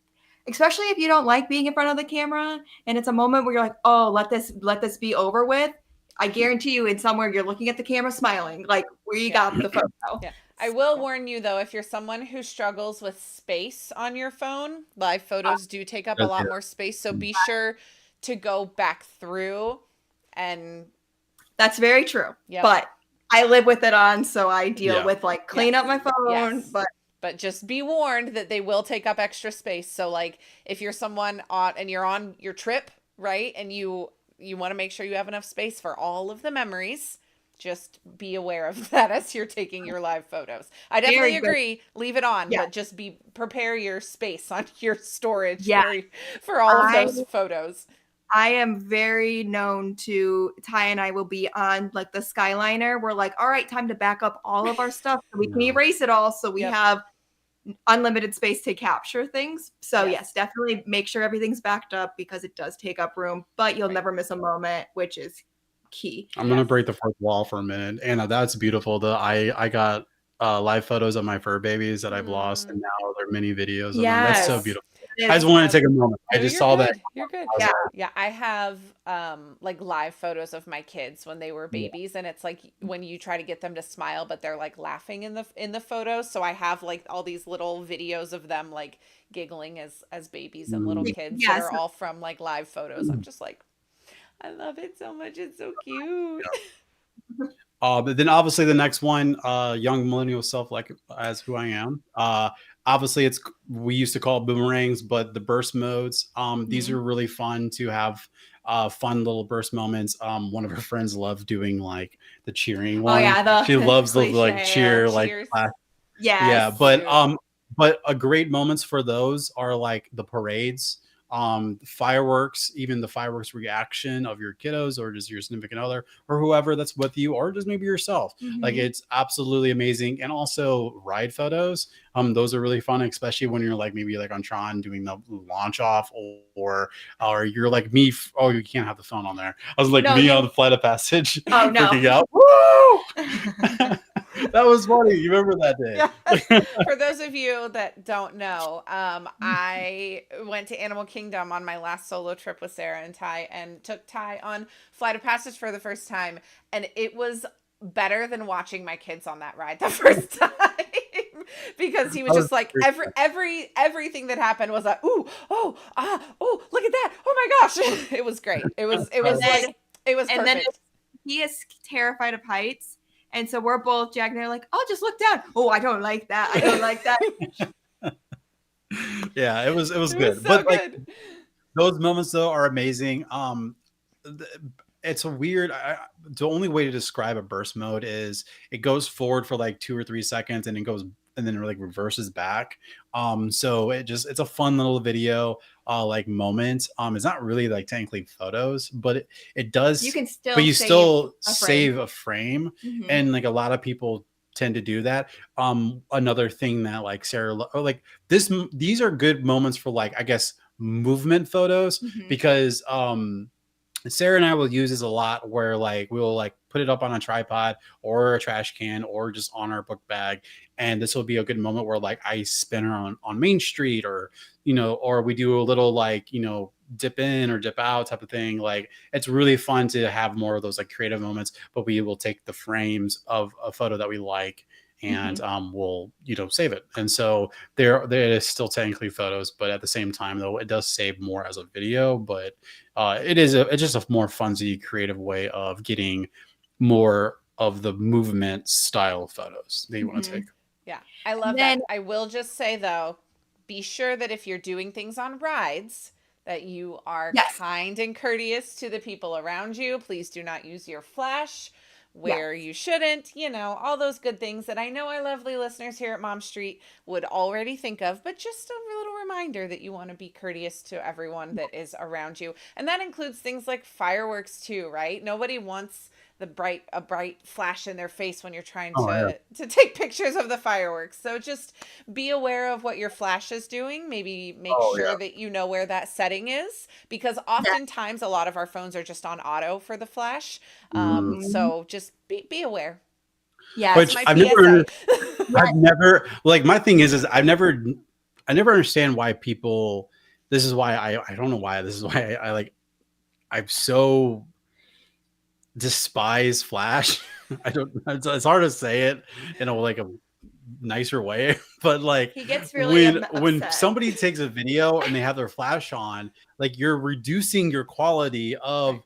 especially if you don't like being in front of the camera and it's a moment where you're like, oh, let this be over with, I guarantee you in somewhere you're looking at the camera smiling, like we got the photo. Yeah. I will warn you though, if you're someone who struggles with space on your phone, live photos do take up a lot more space. So be sure to go back through and That's very true. Yep. But I live with it on, so I deal Yeah. with like clean up my phone. Yes. But but just be warned that they will take up extra space. So like if you're someone on and you're on your trip, right? And you want to make sure you have enough space for all of the memories, just be aware of that as you're taking your live photos. I definitely Very good. agree, leave it on, Yeah. but just prepare your space on your storage Yeah. for all of those photos. I am very known to Ty and I will be on like the Skyliner. We're like, all right, time to back up all of our stuff so we can Yeah. erase it all so we Yep. have unlimited space to capture things. So Yes. yes, definitely make sure everything's backed up because it does take up room, but you'll Right. never miss a moment, which is key. I'm gonna break the fourth wall for a minute. Anna, that's beautiful. I got live photos of my fur babies that I've lost, and now they're mini videos of them. That's so Yes. beautiful. It I just is. wanted to take a moment. I No, just you're saw that. good. You're good. I was Yeah. like, Yeah, I have like live photos of my kids when they were babies, and it's like when you try to get them to smile, but they're like laughing in the photos. So I have like all these little videos of them like giggling as babies and little kids that Yes. are all from like live photos. I'm just like, I love it so much. It's so cute. But then obviously the next one, young millennial self, like as who I am. Obviously we used to call it boomerangs, but the burst modes. These are really fun to have. Fun little burst moments. One of her friends loves doing like the cheering one. yeah, She loves the like cliche, cheer, like cheers. Yes. yeah. Cute. But a great moments for those are like the parades, fireworks, even the fireworks reaction of your kiddos or just your significant other or whoever that's with you, or just maybe yourself. Like it's absolutely amazing. And also ride photos. Those are really fun, especially when you're like maybe like on Tron doing the launch off, or you're like me. Oh, you can't have the phone on there. I was like No, me you- on the flight of passage, Oh, no. freaking out. Woo! That was funny. You remember that day? Yeah. For those of you that don't know, I went to Animal Kingdom on my last solo trip with Sarah and Ty, and took Ty on Flight of Passage for the first time, and it was better than watching my kids on that ride the first time. Because he was just like everything that happened was like, ooh, oh, ah, oh, look at that, oh my gosh. It was great. It was like it was And then perfect. he is terrified of heights. And so we're both Jack and they're like, oh, just look down. Oh, I don't like that. I don't like that. Yeah, it was It was good. so But like good. those moments though are amazing. It's a weird. The only way to describe a burst mode is it goes forward for like 2 or 3 seconds and it goes and then it like reverses back. So it's a fun little video, like moment. It's not really like technically photos, but it does. You can still but you save still a frame. save a frame, and like a lot of people tend to do that. Another thing that like Sarah, or like these are good moments for like I guess movement photos because Sarah and I will use this a lot where like we'll like put it up on a tripod or a trash can or just on our book bag. And this will be a good moment where like I spin her on Main Street, or, or we do a little like, dip in or dip out type of thing. Like it's really fun to have more of those like creative moments, but we will take the frames of a photo that we like and we'll save it. And so there is still technically photos, but at the same time though it does save more as a video. But it's just a more funsy creative way of getting more of the movement style photos that you want to take. Yeah, I love that. I will just say though, be sure that if you're doing things on rides, that you are kind and courteous to the people around you. Please do not use your flash where you shouldn't, all those good things that I know our lovely listeners here at Mom Street would already think of, but just a little reminder that you want to be courteous to everyone that is around you. And that includes things like fireworks too, right? Nobody wants a bright flash in their face when you're trying to take pictures of the fireworks. So just be aware of what your flash is doing. Maybe make sure that you know where that setting is, because oftentimes a lot of our phones are just on auto for the flash. So just be aware. Yeah, which my I've never like my thing is I never understand why people. This is why I don't know why. This is why I'm so despise Flash. I don't. It's hard to say it in a nicer way, but like he gets really when somebody takes a video and they have their flash on, like you're reducing your quality of,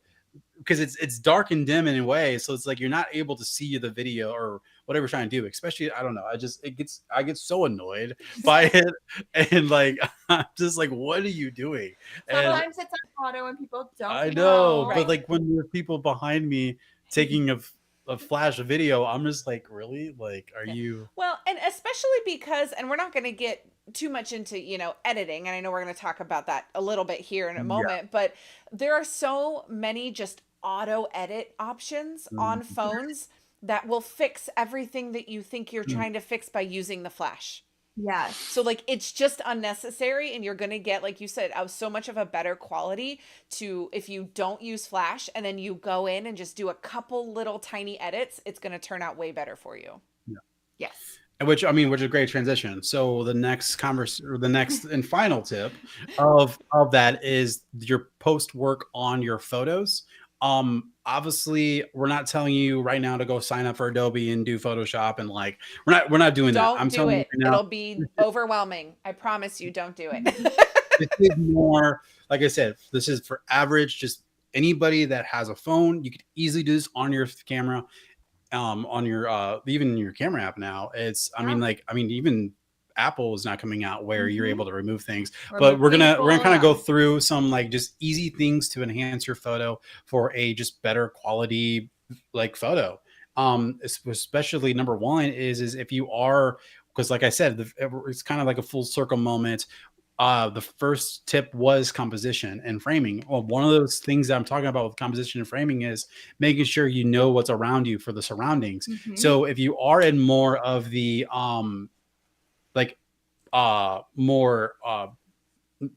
because it's dark and dim in a way, so it's like you're not able to see the video or whatever you're trying to do. Especially, I don't know. I get so annoyed by it, and like I'm just like, what are you doing? And Sometimes it's on auto and people I don't know, know. but Right. like when there's people behind me taking a flash of video, I'm just like, really? Like, are Yeah. you? Well, and especially because, and we're not going to get too much into, editing, and I know we're going to talk about that a little bit here in a Yeah. moment, but there are so many just auto edit options on Mhm. phones that will fix everything that you think you're trying to fix by using the flash. Yes. So like it's just unnecessary, and you're going to get, like you said, so much of a better quality to if you don't use flash and then you go in and just do a couple little tiny edits, it's going to turn out way better for you. Yeah. Yes. Which I mean, which is a great transition. So the next and final tip of that is your post work on your photos. Obviously, we're not telling you right now to go sign up for Adobe and do Photoshop and like we're not doing that. Don't I'm do telling you it. right now. It'll be overwhelming. I promise you, don't do it. This is more, like I said, this is for average, just anybody that has a phone. You could easily do this on your camera, on your even your camera app now. I mean even Apple is not coming out where you're able to remove things, but Remove people, we're gonna kind of go yeah. through some like just easy things to enhance your photo for a just better quality like photo. Especially number one is if you are, because like I said, it's kind of like a full circle moment. The first tip was composition and framing. Well, one of those things that I'm talking about with composition and framing is making sure you know what's around you for the surroundings. So if you are in more of the like more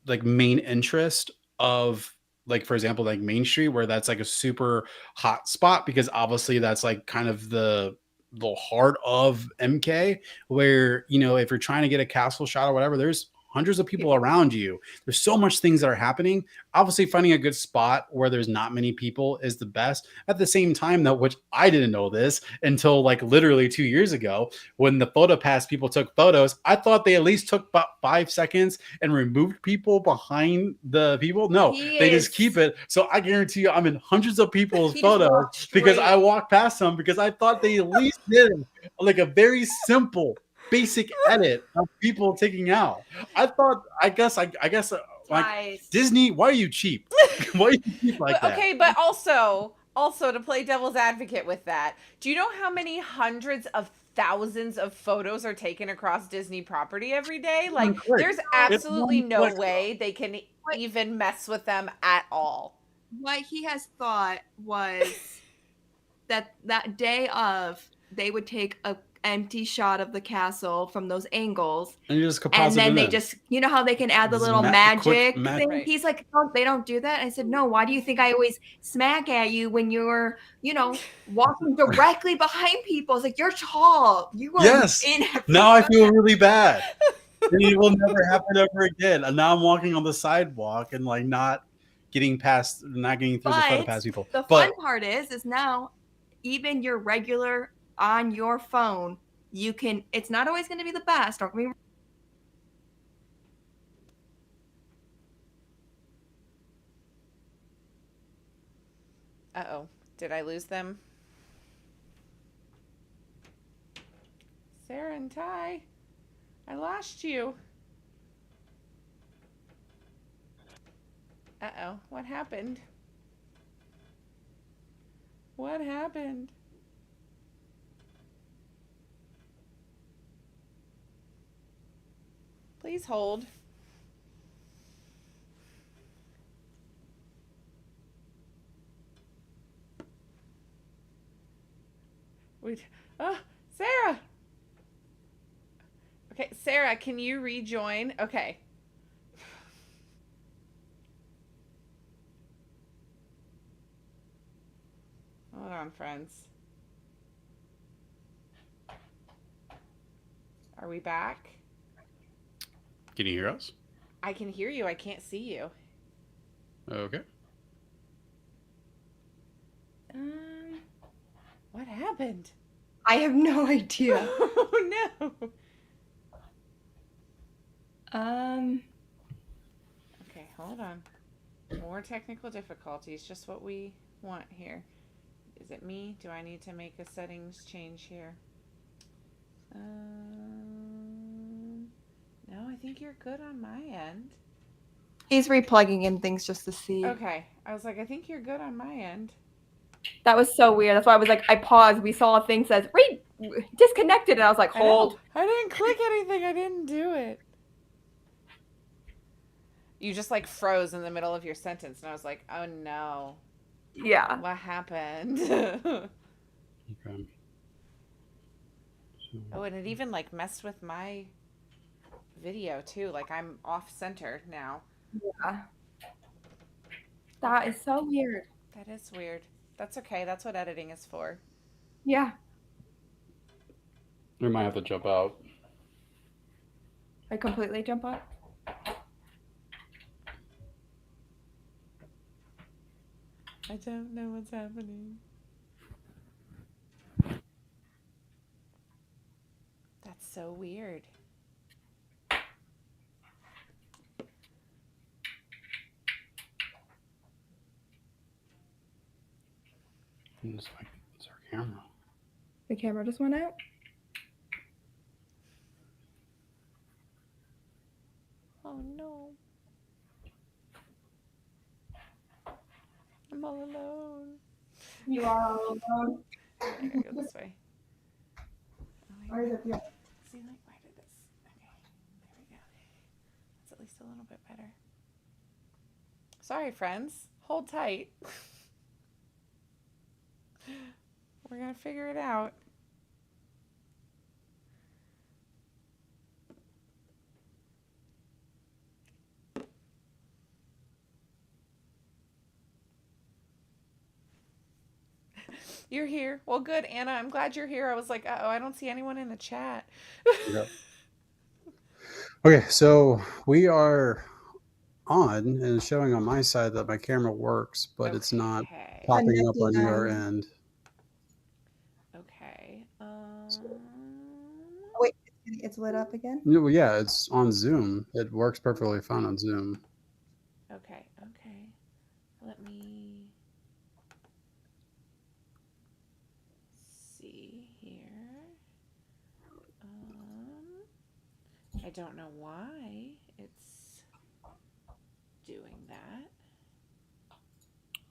like main interest of, like for example, like Main Street, where that's like a super hot spot because obviously that's like kind of the heart of MK, where if you're trying to get a castle shot or whatever, there's hundreds of people around you. There's so much things that are happening. Obviously, finding a good spot where there's not many people is the best. At the same time, though, which I didn't know this until like literally 2 years ago, when the photo pass people took photos, I thought they at least took about 5 seconds and removed people behind the people. No, He they just is. keep it. So I guarantee you, I'm in hundreds of people's He just photos walked because I straight. walked past them because I thought they at least did like a very simple, basic edit of people taking out. I thought, I guess, like Guys. Disney, why are you cheap? Why are you cheap like But that? okay, but also to play devil's advocate with that, do you know how many hundreds of thousands of photos are taken across Disney property every day? One Like click. there's It's absolutely one no click. way they can What- even mess with them at all. What he has thought was that day of they would take a empty shot of the castle from those angles, And you just and composite then them they in. just how they can add the Just little magic quick thing. Right. He's like, oh, they don't do that. I said, no. Why do you think I always smack at you when you're walking directly behind people? It's like, you're tall, you are Yes. in Now I feel really bad. It will never happen ever again. And now I'm walking on the sidewalk and like not getting through the photo But pass people. the fun But part is now even your regular on your phone, you can. It's not always going to be the best. Don't get me. Uh-oh. Did I lose them? Sarah and Ty, I lost you. Uh-oh. What happened? What happened? Please hold. Wait. Oh, Sarah. Okay, Sarah, can you rejoin? Okay. Hold on, friends. Are we back? can you hear us? I can hear you. I can't see you. Okay. What happened? I have no idea. Oh no. Okay, hold on. More technical difficulties, just what we want here. Is it me? Do I need to make a settings change here? No, I think you're good on my end. He's replugging in things just to see. Okay. I was like, I think you're good on my end. That was so weird. That's why I was like, I paused. We saw a thing says disconnected, and I was like, hold. I didn't click anything. I didn't do it. You just like froze in the middle of your sentence, and I was like, oh no. Yeah. What happened? Okay. Oh, and it even like messed with my video too. Like I'm off center now. Yeah. That is so weird. That is weird. That's okay. That's what editing is for. Yeah. We might have to jump out. I completely jump up. I don't know what's happening. That's so weird. It's our camera. The camera just went out. Oh no. I'm all alone. You are all alone. I gotta go this way. Why is it here? See, like, why did this? Okay, there we go. That's at least a little bit better. Sorry, friends. Hold tight. We're gonna figure it out. You're here. Well, good, Anna. I'm glad you're here. I was like, oh, I don't see anyone in the chat. Yep. Okay, so we are on, and it's showing on my side that my camera works, but it's not Okay. popping up on your end. Okay. Wait, it's lit up again? No, yeah, it's on Zoom. It works perfectly fine on Zoom. Okay. Let me see here. I don't know why it's doing that.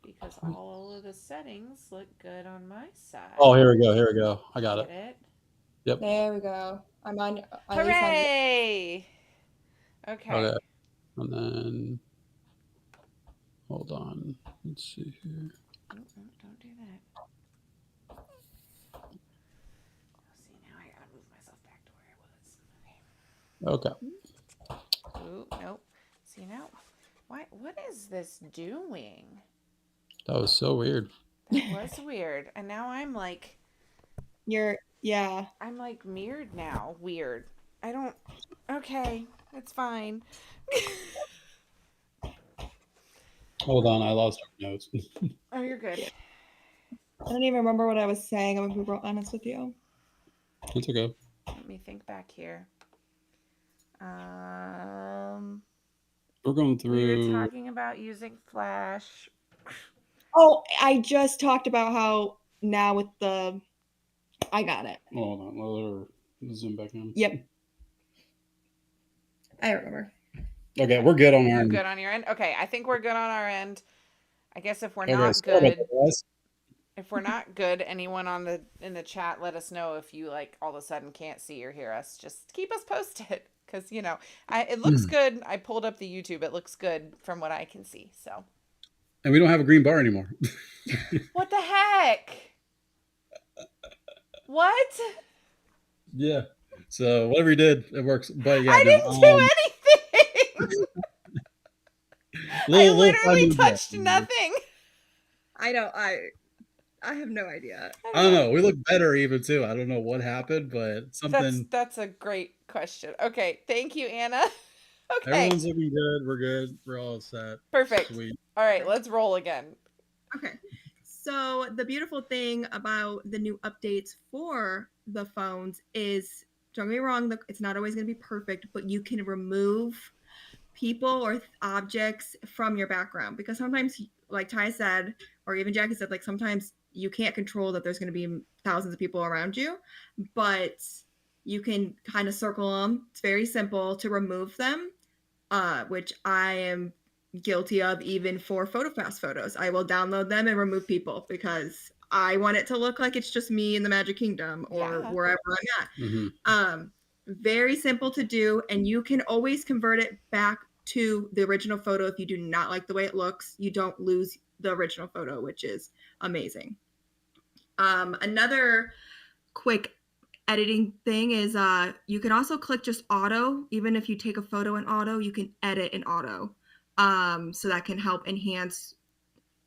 Because all of the settings look good on my side. Oh, here we go. I got Get it. it? Yep. There we go. I'm on. Hooray! Okay. Okay. And then, hold on. Let's see here. Don't do that. See, now I gotta move myself back to where I was. Okay. Ooh, nope. See now? What is this doing? That was so weird. That was weird. And now I'm like I'm like mirrored now. Weird. I don't okay, it's fine. Hold on, I lost our notes. Oh, you're good. I don't even remember what I was saying. I'm gonna be real honest with you. It's okay. Let me think back here. We're going We were through. talking about using Flash. Oh, I just talked about how now with the. I got it. Hold on, let zoom back in. Yep. I remember. Okay, we're good on our You're end. good on your end? Okay, I think we're good on our end. I guess if we're Okay, not sorry about good, that, guys. if we're not good, anyone in the chat, let us know if you like all of a sudden can't see or hear us. Just keep us posted because it looks good. I pulled up the YouTube; it looks good from what I can see. So, And we don't have a green bar anymore. what the heck? What? Yeah. So whatever you did, it works. But yeah, I didn't do anything. I literally touched nothing. I know. I have no idea. I don't know. We look better even too. I don't know what happened, but something. That's a great question. Okay, thank you, Anna. Okay. Everyone's looking good. We're good. We're all set. Perfect. Sweet. All right, let's roll again. Okay. So the beautiful thing about the new updates for the phones is, don't get me wrong, it's not always going to be perfect, but you can remove people or objects from your background because sometimes, like Ty said, or even Jackie said, like sometimes you can't control that there's going to be thousands of people around you, but you can kind of circle them. It's very simple to remove them, which I am guilty of even for PhotoFast photos. I will download them and remove people because I want it to look like it's just me in the Magic Kingdom or Yeah. wherever I'm at. Mhm. Very simple to do, and you can always convert it back to the original photo if you do not like the way it looks. You don't lose the original photo, which is amazing. Another quick editing thing is you can also click just auto. Even if you take a photo in auto, you can edit in auto. So that can help enhance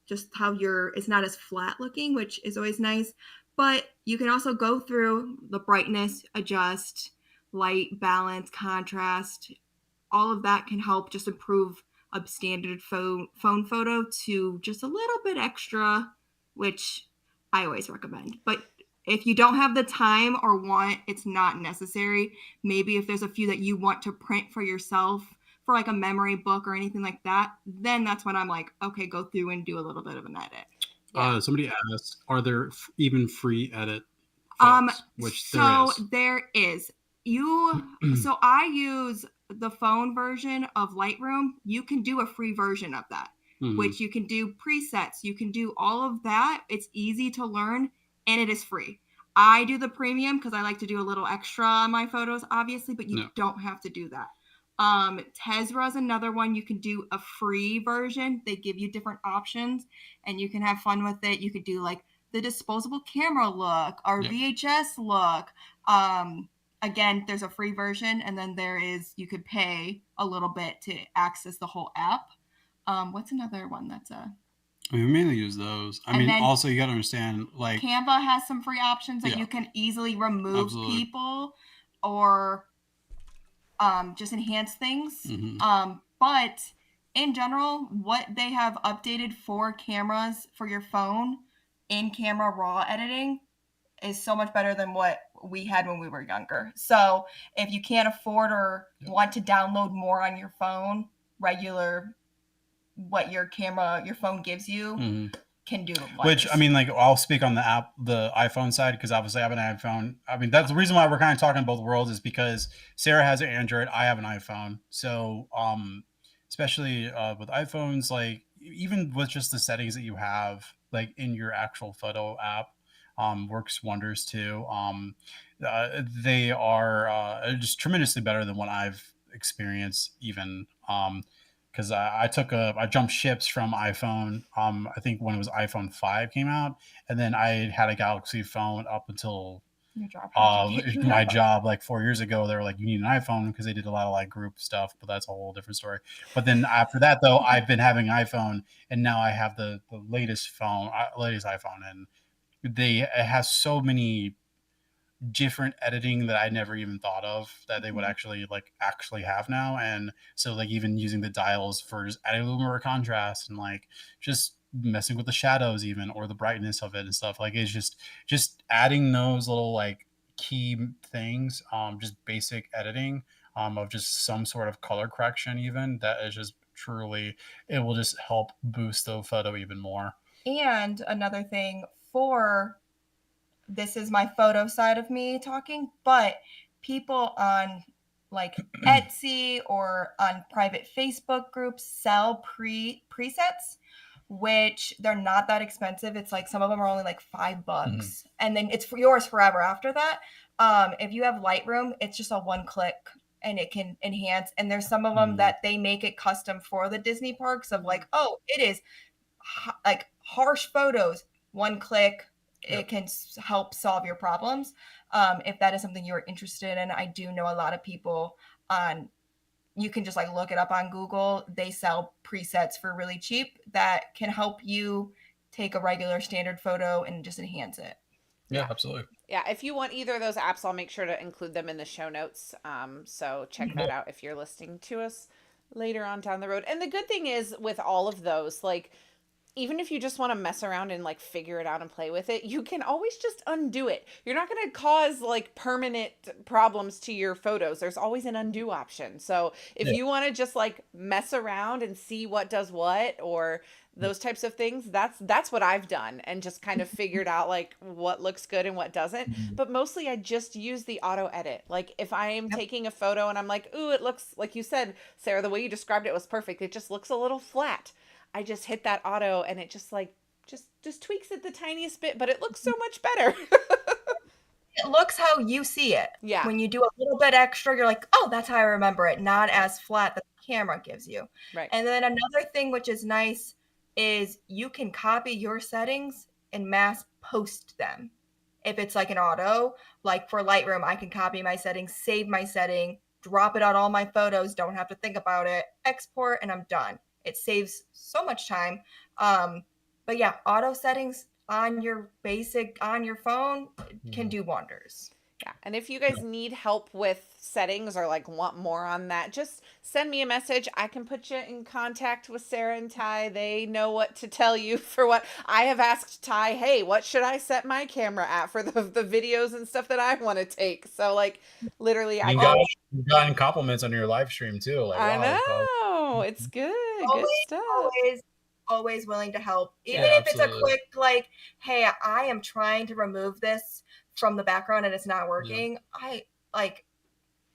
just how it's not as flat looking, which is always nice. But you can also go through the brightness, adjust, light, balance, contrast. All of that can help just improve a standard phone photo to just a little bit extra, which I always recommend. But if you don't have the time or want, it's not necessary. Maybe if there's a few that you want to print for yourself for like a memory book or anything like that, then that's when I'm like, okay, go through and do a little bit of an edit. Yeah. Somebody asked, are there even free edit photos? Which So there is. there is. So I use the phone version of Lightroom. You can do a free version of that, which you can do presets. You can do all of that. It's easy to learn and it is free. I do the premium because I like to do a little extra on my photos, obviously, but you don't have to do that. Tezra is another one. You can do a free version. They give you different options and you can have fun with it. You could do like the disposable camera look or VHS look. Again, there's a free version, and then you could pay a little bit to access the whole app. What's another one that's a? We mainly use those. I mean, also you got to understand, like Canva has some free options that you can easily remove people or just enhance things. But in general, what they have updated for cameras for your phone in camera raw editing is so much better than what we had when we were younger. So if you can't afford or want to download more on your phone, regular what your phone gives you can do. Which, I mean, like, I'll speak on the iPhone side, because obviously I have an iPhone. I mean, that's the reason why we're kind of talking both worlds, is because Sarah has an Android, I have an iPhone. So, especially with iPhones, like, even with just the settings that you have, like, in your actual photo app, works wonders too. They are just tremendously better than what I've experienced, even. Because I jumped ships from iPhone. I think when it was iPhone 5 came out, and then I had a Galaxy phone up until my job like 4 years ago. They were like, you need an iPhone, because they did a lot of like group stuff, but that's a whole different story. But then after that, though, I've been having an iPhone, and now I have the latest iPhone, and it has so many different editing that I never even thought of that they would actually have now. And so, like, even using the dials for just adding a little more contrast, and like just messing with the shadows even, or the brightness of it and stuff, like, it's just adding those little like key things, just basic editing, of just some sort of color correction, even, that is just truly, it will just help boost the photo even more. And another thing, this is my photo side of me talking, but people on like Etsy or on private Facebook groups sell presets, which they're not that expensive. It's like some of them are only like $5, and then it's yours forever after that. If you have Lightroom, it's just a one click and it can enhance. And there's some of them that they make it custom for the Disney parks of like, oh, it is like harsh photos, one click. It can help solve your problems. If that is something you're interested in, I do know a lot of people you can just like look it up on Google. They sell presets for really cheap that can help you take a regular standard photo and just enhance it. Yeah, absolutely. Yeah, if you want either of those apps, I'll make sure to include them in the show notes. So check that out if you're listening to us later on down the road. And the good thing is with all of those, like, even if you just want to mess around and like figure it out and play with it, you can always just undo it. You're not going to cause like permanent problems to your photos. There's always an undo option. So if you want to just like mess around and see what does what, or those types of things. That's what I've done, and just kind of figured out like what looks good and what doesn't. But mostly I just use the auto edit. Like if I am Yep. taking a photo and I'm like, ooh, it looks like you said, Sarah, the way you described it was perfect. It just looks a little flat. I just hit that auto and it just like just tweaks it the tiniest bit, but it looks so much better. It looks how you see it. Yeah. When you do a little bit extra, you're like, oh, that's how I remember it, not as flat that the camera gives you. Right. And then another thing which is nice is you can copy your settings and mass post them. If it's like an auto, like for Lightroom, I can copy my settings, save my setting, drop it on all my photos, don't have to think about it, export, and I'm done. It saves so much time. But yeah, auto settings on your phone can do wonders. Yeah. And if you guys need help with settings or like want more on that, just send me a message. I can put you in contact with Sarah and Ty. They know what to tell you for what I have asked Ty, hey, what should I set my camera at for the videos and stuff that I want to take? So like literally And you've gotten compliments on your live stream too. Like, I wow, know. It's good. Good stuff. Always willing to help. Even Yeah, if it's a absolutely. quick like, hey, I am trying to remove this from the background and it's not working. I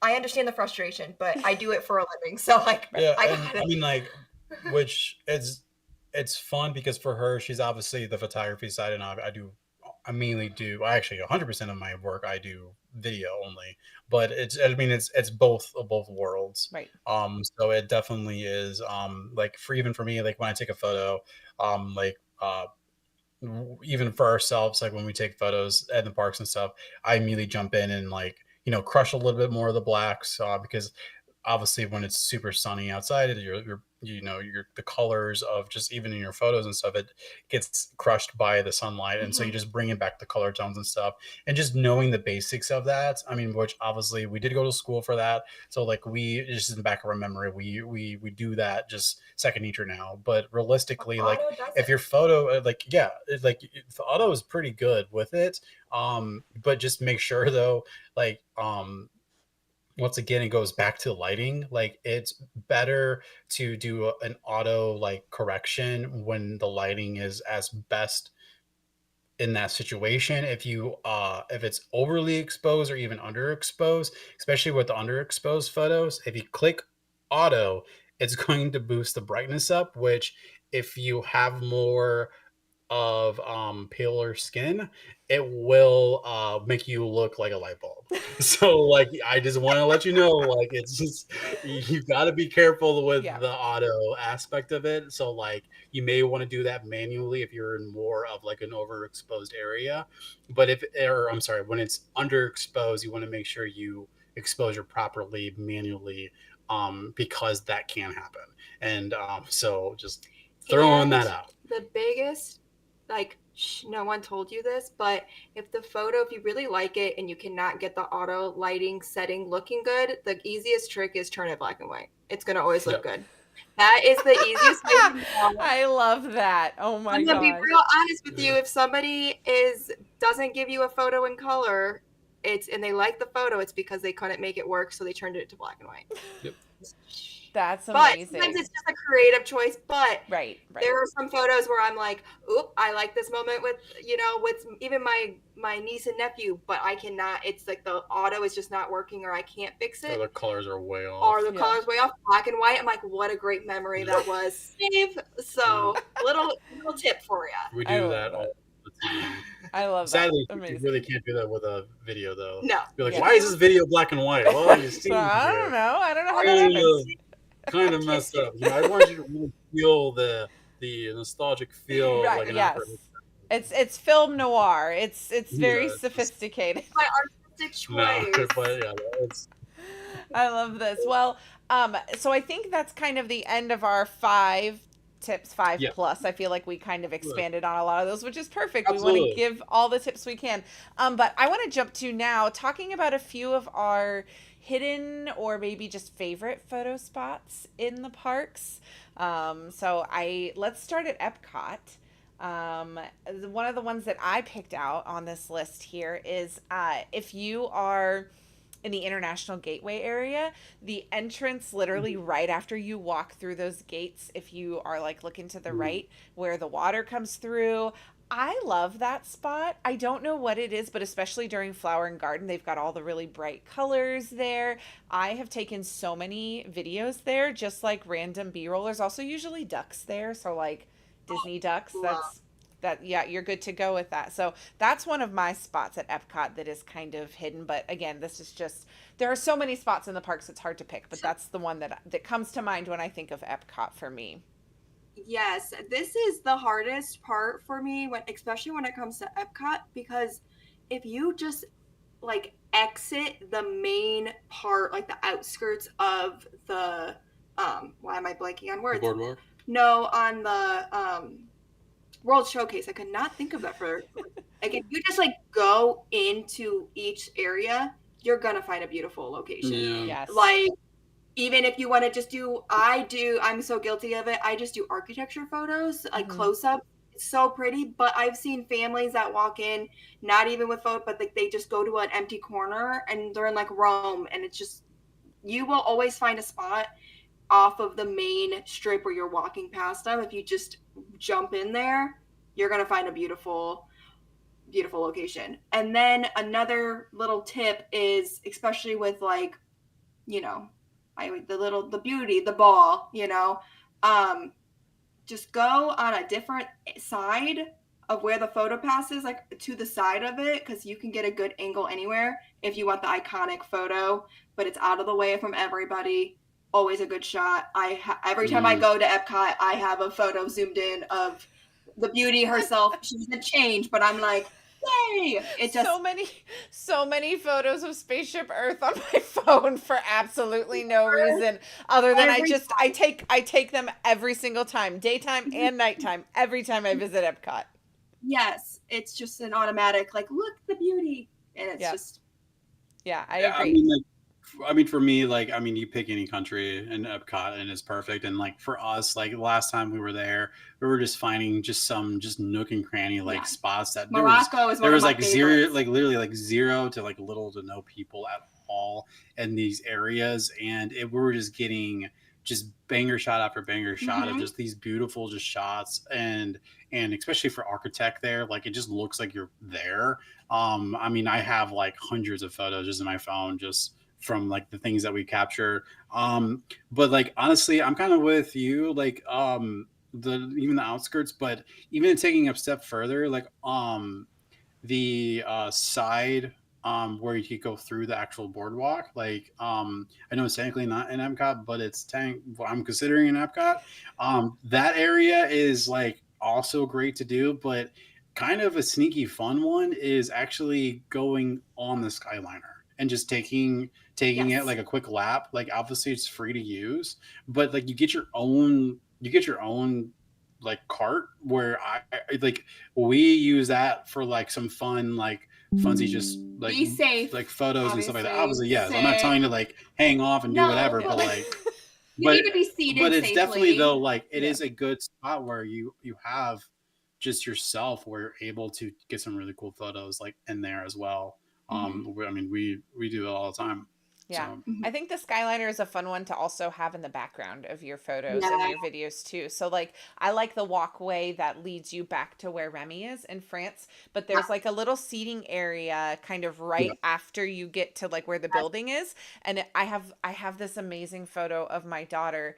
understand the frustration, but I do it for a living. So like Yeah, I and got I it. mean, like, which it's fun because for her, she's obviously the photography side, and I mainly do. I actually 100% of my work I do video only, but it's both worlds. Right. So it definitely is like even for me, like when I take a photo, like even for ourselves, like when we take photos at the parks and stuff, I immediately jump in and like crush a little bit more of the blacks because obviously when it's super sunny outside, you're the colors of just even in your photos and stuff, it gets crushed by the sunlight, and so you just bring it back the color tones and stuff, and just knowing the basics of that. I mean, which obviously we did go to school for that, so like we just in the back of our memory, we do that just second nature now. But realistically, like if your photo, like the auto is pretty good with it, but just make sure though, like once again it goes back to lighting. Like it's better to do an auto like correction when the lighting is as best in that situation. If it's overly exposed or even underexposed, especially with the underexposed photos, if you click auto, it's going to boost the brightness up, which if you have more of paler skin, it will make you look like a light bulb. So like I just want to let you know, like it's just you got to be careful with Yeah. the auto aspect of it. So like you may want to do that manually if you're in more of like an overexposed area, but I'm sorry, when it's underexposed, you want to make sure you exposure properly manually, because that can happen. And so just throwing that out. The biggest, like, no one told you this, but if you really like it and you cannot get the auto lighting setting looking good, the easiest trick is turn it black and white. It's going to always look good. That is the easiest way to know. I love that. Oh my I'm gosh. gonna be real honest with you. If somebody doesn't give you a photo in color, and they like the photo, it's because they couldn't make it work, so they turned it to black and white. Yep. That's But amazing. sometimes it's just a creative choice. But right. there are some photos where I'm like, oop, I like this moment with even my niece and nephew, but I cannot. It's like the auto is just not working, or I can't fix it. Or the colors are way off. Or the colors way off, black and white. I'm like, what a great memory that was. Save. So little tip for you. We do that all the time. I love Sadly, that. you really can't do that with a video though. No. You're like, why is this video black and white? Well, you see, I don't know how that happens. Kind of messed up. I want you to really feel the nostalgic feel. Right. Like yes. It's film noir. It's very sophisticated. My artistic choice. No, but yeah, I love this. Well, so I think that's kind of the end of our 5 tips, 5 plus. I feel like we kind of expanded on a lot of those, which is perfect. Absolutely. We want to give all the tips we can. But I want to jump to now talking about a few of our hidden or maybe just favorite photo spots in the parks. So let's start at Epcot. One of the ones that I picked out on this list here is if you are in the International Gateway area. The entrance, literally right after you walk through those gates, if you are like looking to the right, where the water comes through. I love that spot. I don't know what it is, but especially during Flower and Garden, they've got all the really bright colors there. I have taken so many videos there, just like random B-roll. There's also usually ducks there, so like Disney ducks. Love. Yeah, you're good to go with that. So that's one of my spots at Epcot that is kind of hidden. But again, this is just there are so many spots in the parks it's hard to pick, but that's the one that comes to mind when I think of Epcot for me. Yes, this is the hardest part for me when especially when it comes to Epcot because if you just like exit the main part, like the outskirts of the why am I blanking on words? Boardwalk. No, on the World Showcase. I could not think of that for like if you just like go into each area, you're gonna find a beautiful location. Yeah. Yes. Like even if you want to just I'm so guilty of it. I just do architecture photos, like close up. It's so pretty, but I've seen families that walk in, not even with photo, but like they just go to an empty corner and they're in like Rome, and it's just you will always find a spot off of the main strip where you're walking past them. If you just jump in there, you're gonna find a beautiful, beautiful location. And then another little tip is, especially with like, you know, the beauty, the ball, just go on a different side of where the photo passes, like to the side of it, because you can get a good angle anywhere if you want the iconic photo, but it's out of the way from everybody. Always a good shot. Every time I go to Epcot, I have a photo zoomed in of the beauty herself. She doesn't change, but I'm like, yay! It just so many photos of Spaceship Earth on my phone for absolutely no reason other than I take them every single time, daytime and nighttime, every time I visit Epcot. Yes, it's just an automatic like look the beauty, and it's just I Yeah, agree. for me, you pick any country in Epcot and it's perfect. And like for us, like last time we were there, we were just finding just some nook and cranny spots that Morocco is one there of was my like zero, favorites. like literally like zero to like little to no people at all in these areas, and we were just getting just banger shot after banger shot of just these beautiful just shots, and especially for architect there, like it just looks like you're there. I have like hundreds of photos just in my phone just from like the things that we capture. But like honestly, I'm kind of with you, like even the outskirts, but even taking a step further, like the side where you could go through the actual boardwalk. Like I know it's technically not in Epcot, but what I'm considering in Epcot. That area is like also great to do, but kind of a sneaky fun one is actually going on the Skyliner and just taking it like a quick lap. Like obviously it's free to use, but like you get your own like cart where like we use that for like some fun like funsy just like be safe, like photos and stuff like that. Obviously, obviously. yes. I'm not telling you to like hang off and do No, whatever, but like you need to be seated it's safely. definitely though like it Yeah. is a good spot where you have just yourself where you're able to get some really cool photos like in there as well. We do it all the time. Yeah. So I think the Skyliner is a fun one to also have in the background of your photos and Yeah. your videos too. So like I like the walkway that leads you back to where Remy is in France, but there's like a little seating area kind of right after you get to like where the building is. And I have this amazing photo of my daughter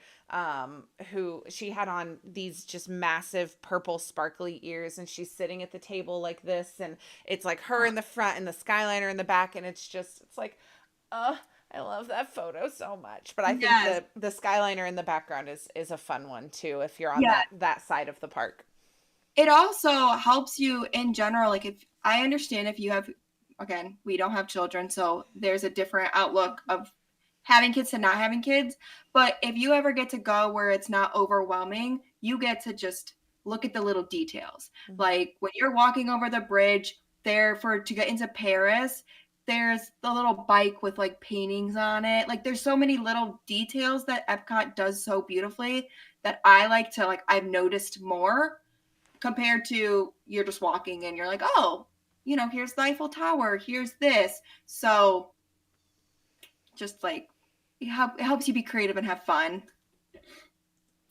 who she had on these just massive purple sparkly ears, and she's sitting at the table like this, and it's like her in the front and the Skyliner in the back, and it's like I love that photo so much. But I think the Skyliner in the background is a fun one too if you're on that side of the park. It also helps you in general. Like if I understand if you have, again, we don't have children, so there's a different outlook of having kids to not having kids. But if you ever get to go where it's not overwhelming, you get to just look at the little details. Like when you're walking over the bridge there to get into Paris, there's the little bike with like paintings on it. Like there's so many little details that Epcot does so beautifully that I like to like I've noticed more compared to you're just walking and you're like, oh, here's the Eiffel Tower, here's this. So just like it helps you be creative and have fun.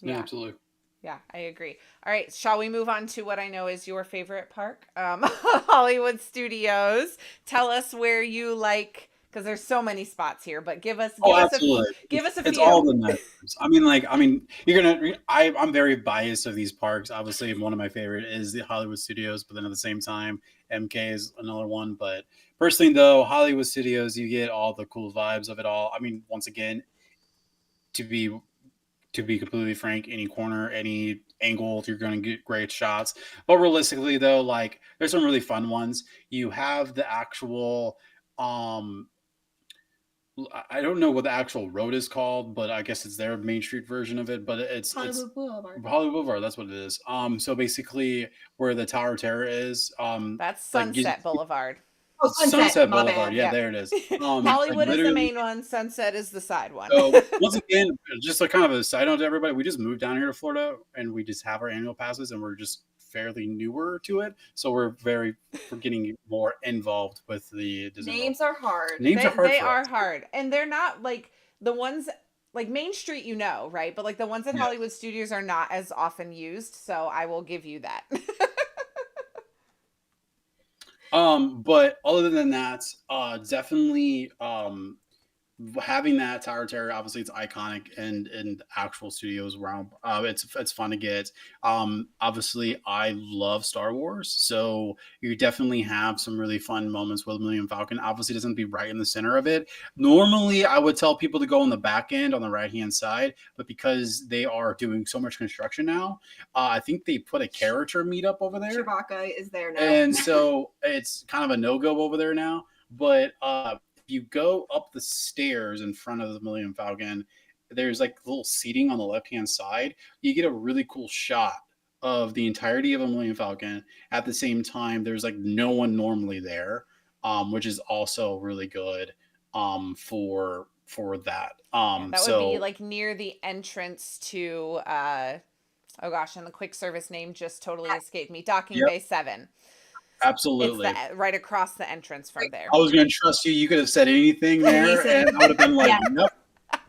Yeah, absolutely. Yeah, I agree. All right, shall we move on to what I know is your favorite park, Hollywood Studios? Tell us where you like, because there's so many spots here, but give us Absolutely. Give us a It's few. all the metros. I mean, I'm very biased of these parks. Obviously, one of my favorite is the Hollywood Studios, but then at the same time, MK is another one. But personally, though, Hollywood Studios, you get all the cool vibes of it all. I mean, once again, to be completely frank, any corner, any angle, you're going to get great shots. But realistically, though, like there's some really fun ones. You have the actual I don't know what the actual road is called, but I guess it's their Main Street version of it. But it's Hollywood Boulevard. Hollywood Boulevard. That's what it is. So basically, where the Tower of Terror is, That's like Sunset Boulevard. Oh, Sunset my Boulevard. bad. Yeah, Yeah. there it is. Hollywood is the literally. main one. Sunset is the side one. So once again, just a kind of a side note to everybody, we just moved down here to Florida, and we just have our annual passes, and we're just fairly newer to it, so we're getting more involved with the Disney Names are hard. Names are hard. They for are us. hard, and they're not like the ones like Main Street, you know, right? But like the ones at Yeah. Hollywood Studios are not as often used, so I will give you that. But other than that, definitely having that Tower of Terror, obviously it's iconic in actual studios realm. It's fun to get. Obviously I love Star Wars, so you definitely have some really fun moments with Millennium Falcon. Obviously it doesn't be right in the center of it. Normally I would tell people to go on the back end on the right hand side, but because they are doing so much construction now, I think they put a character meetup over there. Chewbacca is there now. And so it's kind of a no-go over there now. But if you go up the stairs in front of the Millennium Falcon, there's like a little seating on the left-hand side. You get a really cool shot of the entirety of a Millennium Falcon. At the same time, there's like no one normally there, which is also really good for that. That would be like near the entrance to oh gosh, and the quick service name just totally escaped me. Docking Bay 7. Absolutely. It's right across the entrance from there. I was going to trust you. You could have said anything there, and I would have been like, "Nope."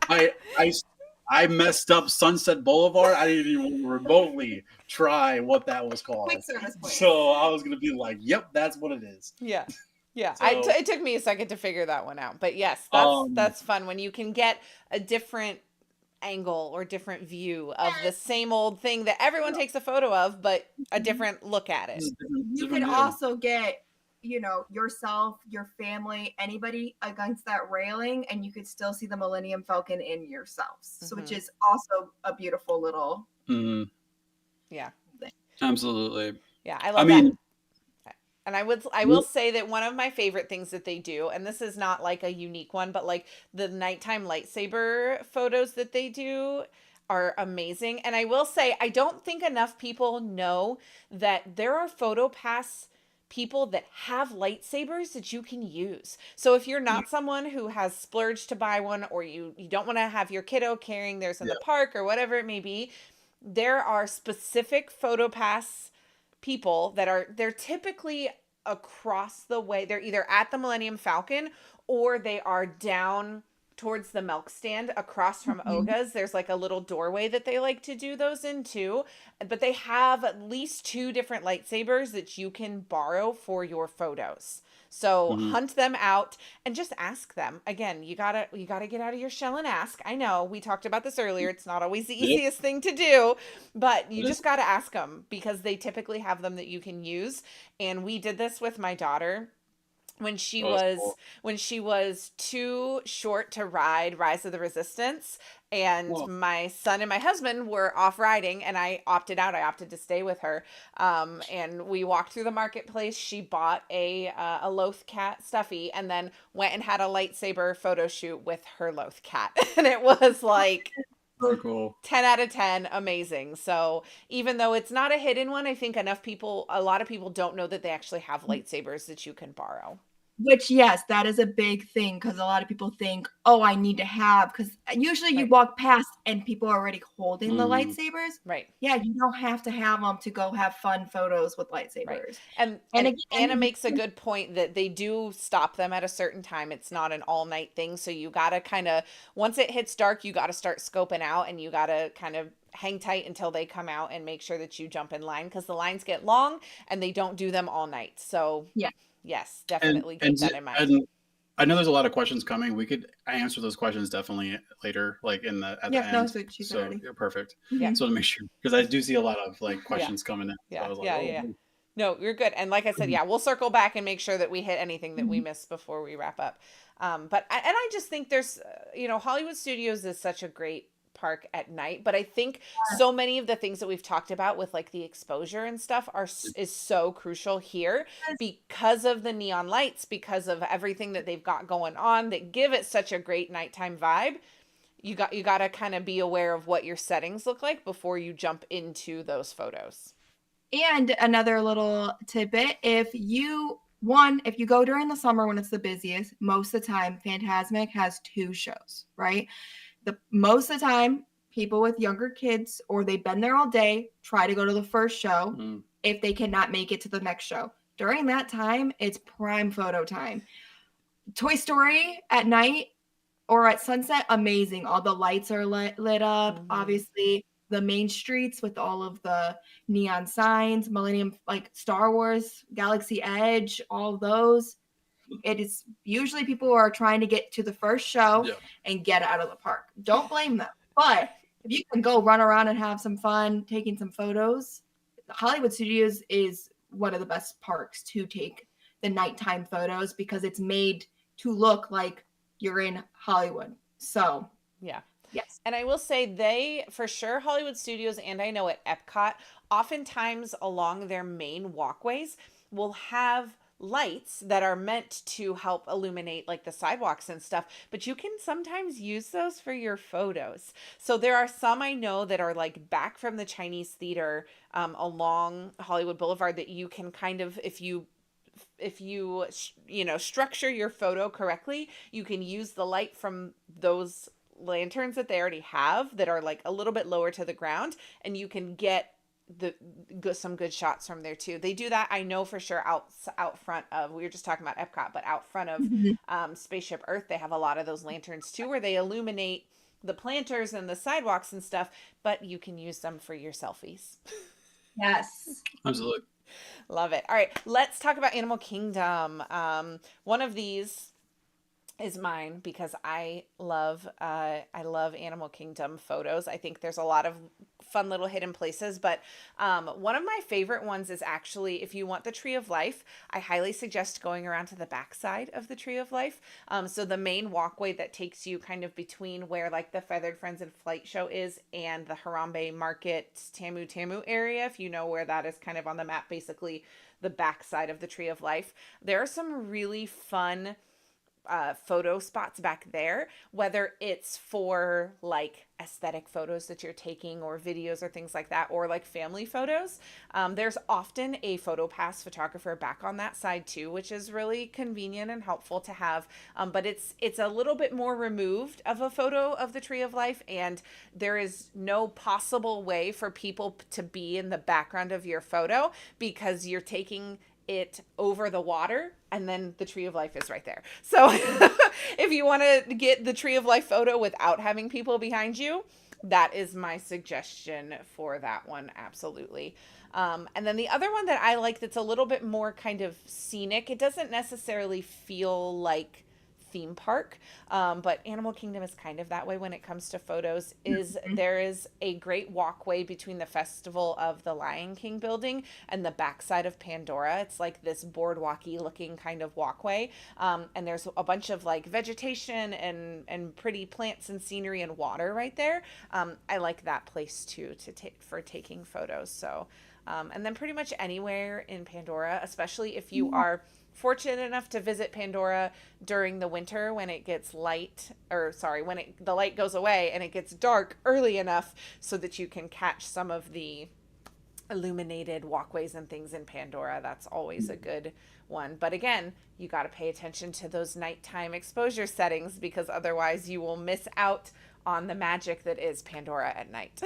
I messed up Sunset Boulevard. I didn't even remotely try what that was called. Quick service place. So I was going to be like, "Yep, that's what it is." Yeah. Yeah, So- it took me a second to figure that one out. But yes, that's fun when you can get a different angle or different view of the same old thing that everyone takes a photo of, but a different look at it. You can also get, you know, yourself, your family, anybody against that railing, and you could still see the Millennium Falcon in yourselves. So, which is also a beautiful little. Yeah. Absolutely. Yeah, I love that. And I will say that one of my favorite things that they do, and this is not like a unique one, but like the nighttime lightsaber photos that they do are amazing. And I will say, I don't think enough people know that there are PhotoPass people that have lightsabers that you can use. So if you're not someone who has splurged to buy one, or you don't want to have your kiddo carrying theirs in the park or whatever it may be, there are specific PhotoPass people that they're typically across the way. They're either at the Millennium Falcon or they are down towards the milk stand across from Oga's. There's like a little doorway that they like to do those in too. But they have at least 2 different lightsabers that you can borrow for your photos. So hunt them out and just ask them. Again, you gotta get out of your shell and ask. I know we talked about this earlier. It's not always the easiest thing to do, but you just gotta ask them because they typically have them that you can use. And we did this with my daughter when she was too short to ride Rise of the Resistance, and my son and my husband were off riding, and I opted out. I opted to stay with her, and we walked through the marketplace. She bought a Loth cat stuffy, and then went and had a lightsaber photo shoot with her Loth cat, and it was like Very cool. 10 out of 10, amazing. So even though it's not a hidden one, I think a lot of people don't know that they actually have lightsabers that you can borrow. Which, yes, that is a big thing because a lot of people think, oh, I need to have, because usually you Right. walk past and people are already holding the Mhm. lightsabers. Right. Yeah, you don't have to have them to go have fun photos with Right. lightsabers. And And Anna again, makes a good point that they do stop them at a certain time. It's not an all night thing. So you got to kind of, once it hits dark, you got to start scoping out and you got to kind of hang tight until they come out and make sure that you jump in line because the lines get long and they don't do them all night. So, yeah, yes, And definitely and keep that in mind. and I know there's a lot of questions coming. We could answer those questions definitely later, like in the at the yeah, no, end. so she said So already. yeah, perfect. Yeah. Mhm. So to make sure, because I do see a lot of like Yeah. questions coming in. So I Yeah. was like, Yeah. Yeah. oh, Yeah. No, you're good. And like I said, yeah, we'll circle back and make sure that we hit anything that we Mhm. missed before we wrap up. I just think there's, Hollywood Studios is such a great park at night, but I think so many of the things that we've talked about with like the exposure and stuff is so crucial here because of the neon lights, because of everything that they've got going on that give it such a great nighttime vibe. You got to kind of be aware of what your settings look like before you jump into those photos. And another little tidbit, if you go during the summer when it's the busiest, most of the time Phantasmic has 2 shows, right? The most of the time, people with younger kids or they've been there all day try to go to the first show Mm. if they cannot make it to the next show. During that time, it's prime photo time. Toy Story at night or at sunset, amazing. All the lights are lit up. Mm-hmm. Obviously, the main streets with all of the neon signs, Millennium, like Star Wars, Galaxy Edge, all those. It is usually people who are trying to get to the first show Yeah. and get out of the park. Don't blame them. But if you can go run around and have some fun taking some photos, Hollywood Studios is one of the best parks to take the nighttime photos because it's made to look like you're in Hollywood. So, Yeah. yes. And I will say they, for sure, Hollywood Studios, and I know at Epcot, oftentimes along their main walkways will have lights that are meant to help illuminate like the sidewalks and stuff, but you can sometimes use those for your photos. So there are some I know that are like back from the Chinese theater along Hollywood Boulevard that you can kind of, if you structure your photo correctly, you can use the light from those lanterns that they already have that are like a little bit lower to the ground, and you can get some good shots from there too. They do that, I know for sure, out front of, we were just talking about Epcot, but out front of Mhm. Spaceship Earth, they have a lot of those lanterns too, where they illuminate the planters and the sidewalks and stuff, but you can use them for your selfies. Yes. Absolutely. Love it. All right, let's talk about Animal Kingdom. One of these is mine because I love Animal Kingdom photos. I think there's a lot of fun little hidden places, but one of my favorite ones is actually, if you want the Tree of Life, I highly suggest going around to the backside of the Tree of Life. So the main walkway that takes you kind of between where like the Feathered Friends and Flight Show is and the Harambe Market Tamu Tamu area, if you know where that is kind of on the map, basically the backside of the Tree of Life. There are some really fun photo spots back there, whether it's for like aesthetic photos that you're taking or videos or things like that, or like family photos. There's often a photo pass photographer back on that side too, which is really convenient and helpful to have. But it's a little bit more removed of a photo of the Tree of Life, and there is no possible way for people to be in the background of your photo because you're taking it over the water and then the Tree of Life is right there. So if you want to get the Tree of Life photo without having people behind you, that is my suggestion for that one. Absolutely. And then the other one that I like that's a little bit more kind of scenic, it doesn't necessarily feel like theme park, but Animal Kingdom is kind of that way when it comes to photos, is there is a great walkway between the Festival of the Lion King building and the backside of Pandora. It's like this boardwalky looking kind of walkway, and there's a bunch of like vegetation and pretty plants and scenery and water right there. I like that place too to take for taking photos. So and then pretty much anywhere in Pandora, especially if you are fortunate enough to visit Pandora during the winter when it gets light, or sorry, when the light goes away and it gets dark early enough so that you can catch some of the illuminated walkways and things in Pandora. That's always a good one. But again, you got to pay attention to those nighttime exposure settings because otherwise you will miss out on the magic that is Pandora at night.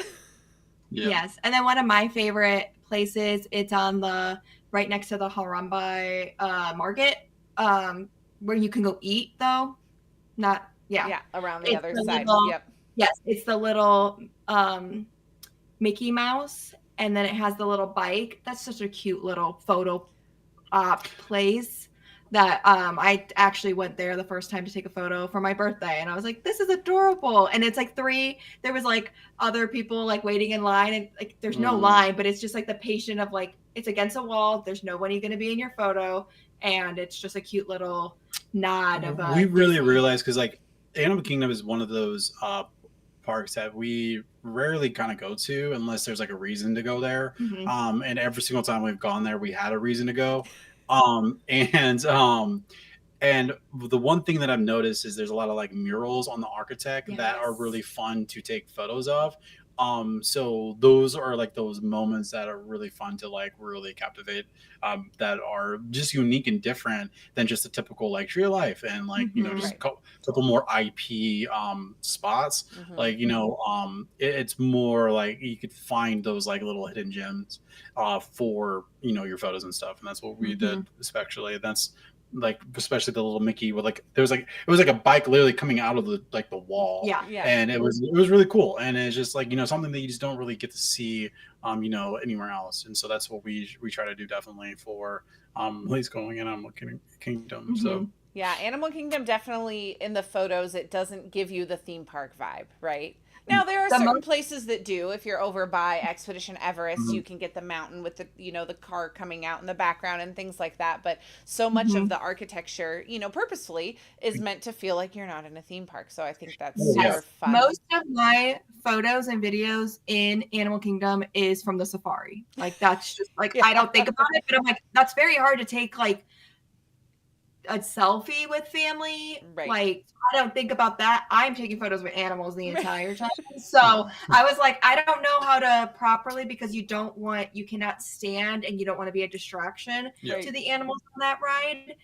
Yeah. Yes. And then one of my favorite places, it's on the right next to the Harambe market, where you can go eat though. Not Yeah, around the It's other the side. little Yep. yes, it's the little Mickey Mouse, and then it has the little bike. That's such a cute little photo place that I actually went there the first time to take a photo for my birthday, and I was like, this is adorable. And it's like there was like other people like waiting in line, and like there's no line, but it's just like the patient of like it's against a wall, there's nobody going to be in your photo, and it's just a cute little nod of We really Disney. realized because like Animal Kingdom is one of those parks that we rarely kind of go to unless there's like a reason to go there. And every single time we've gone there, we had a reason to go. Um, and um, and the one thing that I've noticed is there's a lot of like murals on the architect that are Yes. really fun to take photos of. So those are like those moments that are really fun to like really captivate, that are just unique and different than just a typical like tree of life and like, just a Right. couple more IP spots. Like, it's more like you could find those like little hidden gems for, your photos and stuff. And that's what we did, especially. That's like especially the little Mickey with like there was like it was like a bike literally coming out of the wall. Yeah. Yeah. And it was really cool, and it's just like something that you just don't really get to see anywhere else. And so that's what we try to do definitely for at least going in on Kingdom. So Yeah, Animal Kingdom definitely in the photos it doesn't give you the theme park vibe, right? Now there are The certain most places that do. If you're over by Expedition Everest, you can get the mountain with the car coming out in the background and things like that, but so much of the architecture, purposefully is meant to feel like you're not in a theme park. So I think that's Yeah. super fun. Most of my photos and videos in Animal Kingdom is from the safari. Like that's just like I don't think about it, but I'm like that's very hard to take like a selfie with family. Right. Like I don't think about that. I'm taking photos with animals the entire time. So I was like, I don't know how to properly because you cannot stand and you don't want to be a distraction Yeah. to the animals on that ride.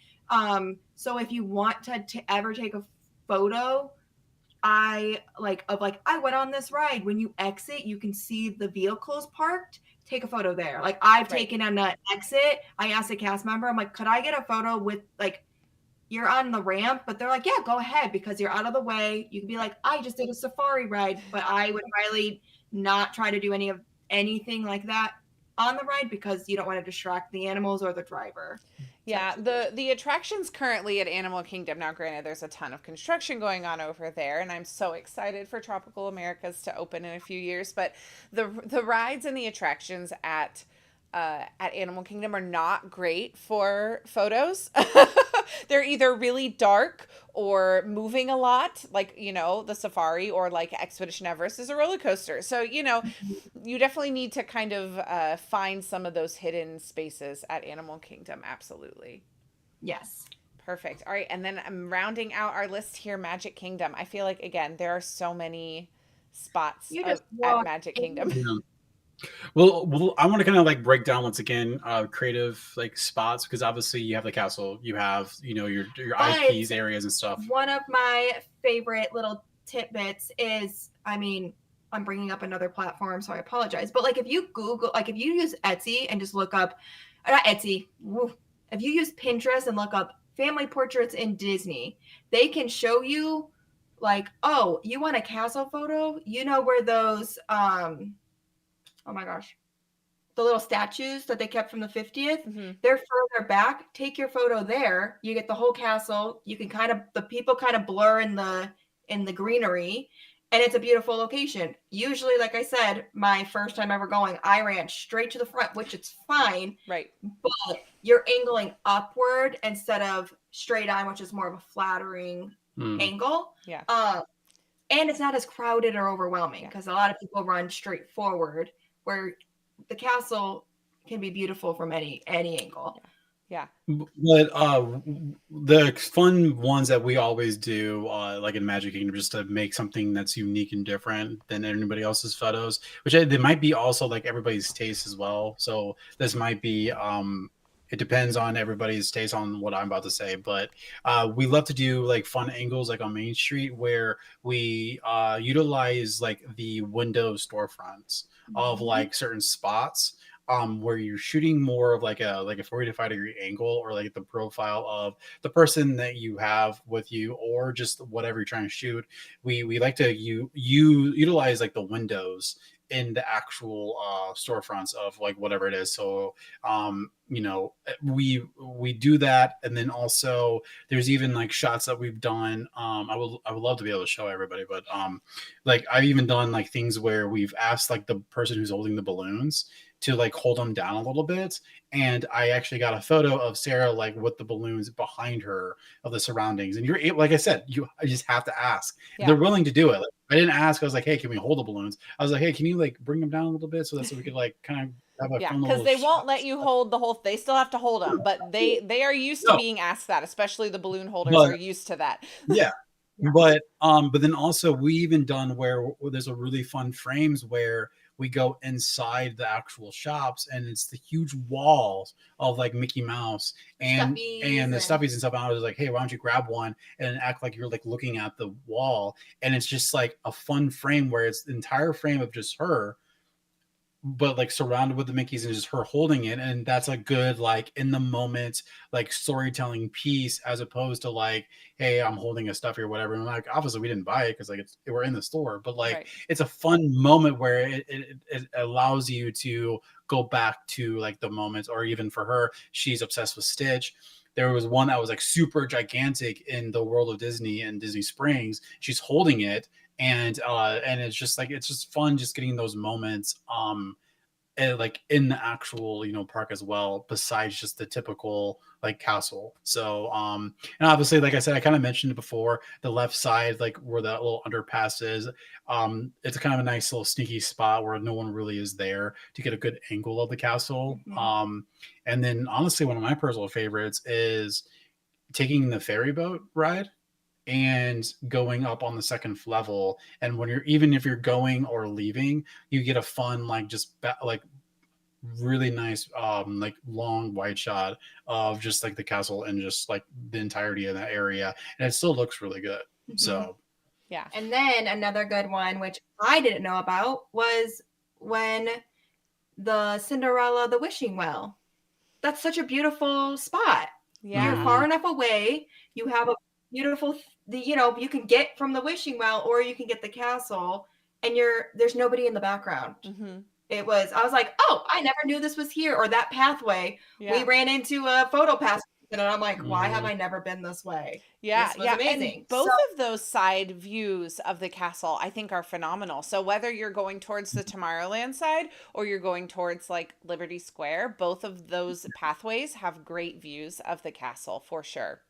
So if you want to ever take a photo, I went on this ride. When you exit, you can see the vehicles parked. Take a photo there. Like I've taken on an exit. I asked a cast member, I'm like, could I get a photo with like you're on the ramp? But they're like, yeah, go ahead because you're out of the way. You can be like, I just did a safari ride, but I would highly not try to do anything like that on the ride because you don't want to distract the animals or the driver. Yeah, the attractions currently at Animal Kingdom. Now, granted, there's a ton of construction going on over there, and I'm so excited for Tropical Americas to open in a few years. But the rides and the attractions at Animal Kingdom are not great for photos. They're either really dark or moving a lot, like the safari, or like Expedition Everest is a roller coaster. So you definitely need to kind of find some of those hidden spaces at Animal Kingdom. Absolutely. Yes. Perfect. All right, and then I'm rounding out our list here. Magic Kingdom. I feel like again there are so many spots at Magic Kingdom. Yeah. Well, I want to kind of like break down once again creative like spots because obviously you have the castle, you have your IPs areas and stuff. One of my favorite little tidbits is, I mean, I'm bringing up another platform, so I apologize. But like if you use Etsy and just look up, not Etsy, if you use Pinterest and look up family portraits in Disney, they can show you like, oh, you want a castle photo? You know where those oh my gosh, the little statues that they kept from the 50th, they're further back. Take your photo there. You get the whole castle. You can the people kind of blur in the greenery, and it's a beautiful location. Usually, like I said, my first time ever going, I ran straight to the front, which it's fine. Right. But you're angling upward instead of straight on, which is more of a flattering angle. Yeah. And it's not as crowded or overwhelming because a lot of people run straight forward where the castle can be beautiful from any angle. Yeah. But the fun ones that we always do, like in Magic Kingdom, just to make something that's unique and different than anybody else's photos, which they might be also like everybody's taste as well. So this might be, it depends on everybody's taste on what I'm about to say. But we love to do like fun angles, like on Main Street, where we utilize like the window storefronts of like certain spots, where you're shooting more of like a 45-degree angle, or like the profile of the person that you have with you, or just whatever you're trying to shoot. We like to you utilize like the windows in the actual storefronts of like whatever it is. So we do that, and then also there's even like shots that we've done. I would love to be able to show everybody, but like I've even done like things where we've asked like the person who's holding the balloons to like hold them down a little bit, and I actually got a photo of Sarah like with the balloons behind her of the surroundings. And like I said, I just have to ask if they're Yeah. willing to do it. Like, I didn't ask. I was like, hey, can we hold the balloons? I was like, hey, can you like bring them down a little bit so we could like kind of have a Yeah, fun because little they won't let shot. you hold the whole. They still have to hold them, but they are used to No, being asked that. Especially the balloon holders but are used to that. yeah. Yeah. But then also we even done where there's a really fun frames where we go inside the actual shops, and it's the huge walls of like Mickey Mouse and Stuffies the and stuffies and stuff. And I was like, hey, why don't you grab one and act like you're like looking at the wall? And it's just like a fun frame where it's the entire frame of just her, but like surrounded with the Mickeys and just her holding it. And that's a good like in the moment like storytelling piece, as opposed to like, hey, I'm holding a stuffy or whatever. And like obviously we didn't buy it because like we're in the store, but like Right. it's a fun moment where it allows you to go back to like the moments. Or even for her, she's obsessed with Stitch. There was one that was like super gigantic in the world of Disney and Disney Springs. She's holding it, and it's just like it's just fun just getting those moments like in the actual park as well, besides just the typical like castle. So and obviously, like I said, I kind of mentioned it before, the left side, like where that little underpass is, it's kind of a nice little sneaky spot where no one really is there to get a good angle of the castle. And then honestly, one of my personal favorites is taking the ferry boat ride and going up on the second level. And when you're, even if you're going or leaving, you get a fun like like really nice like long wide shot of just like the castle and just like the entirety of that area, and it still looks really good. So Yeah. And then another good one, which I didn't know about, was when the Cinderella, the wishing well. That's such a beautiful spot. You're Yeah. far enough away. You have a beautiful, you can get from the wishing well, or you can get the castle, and there's nobody in the background. Mm-hmm. I was like, oh, I never knew this was here, or that pathway. Yeah. We ran into a photo pass, and I'm like, why have Mhm. I never been this way? Yeah, This was yeah, amazing. and both of those side views of the castle I think are phenomenal. So whether you're going towards the Tomorrowland side or you're going towards like Liberty Square, both of those pathways have great views of the castle for sure.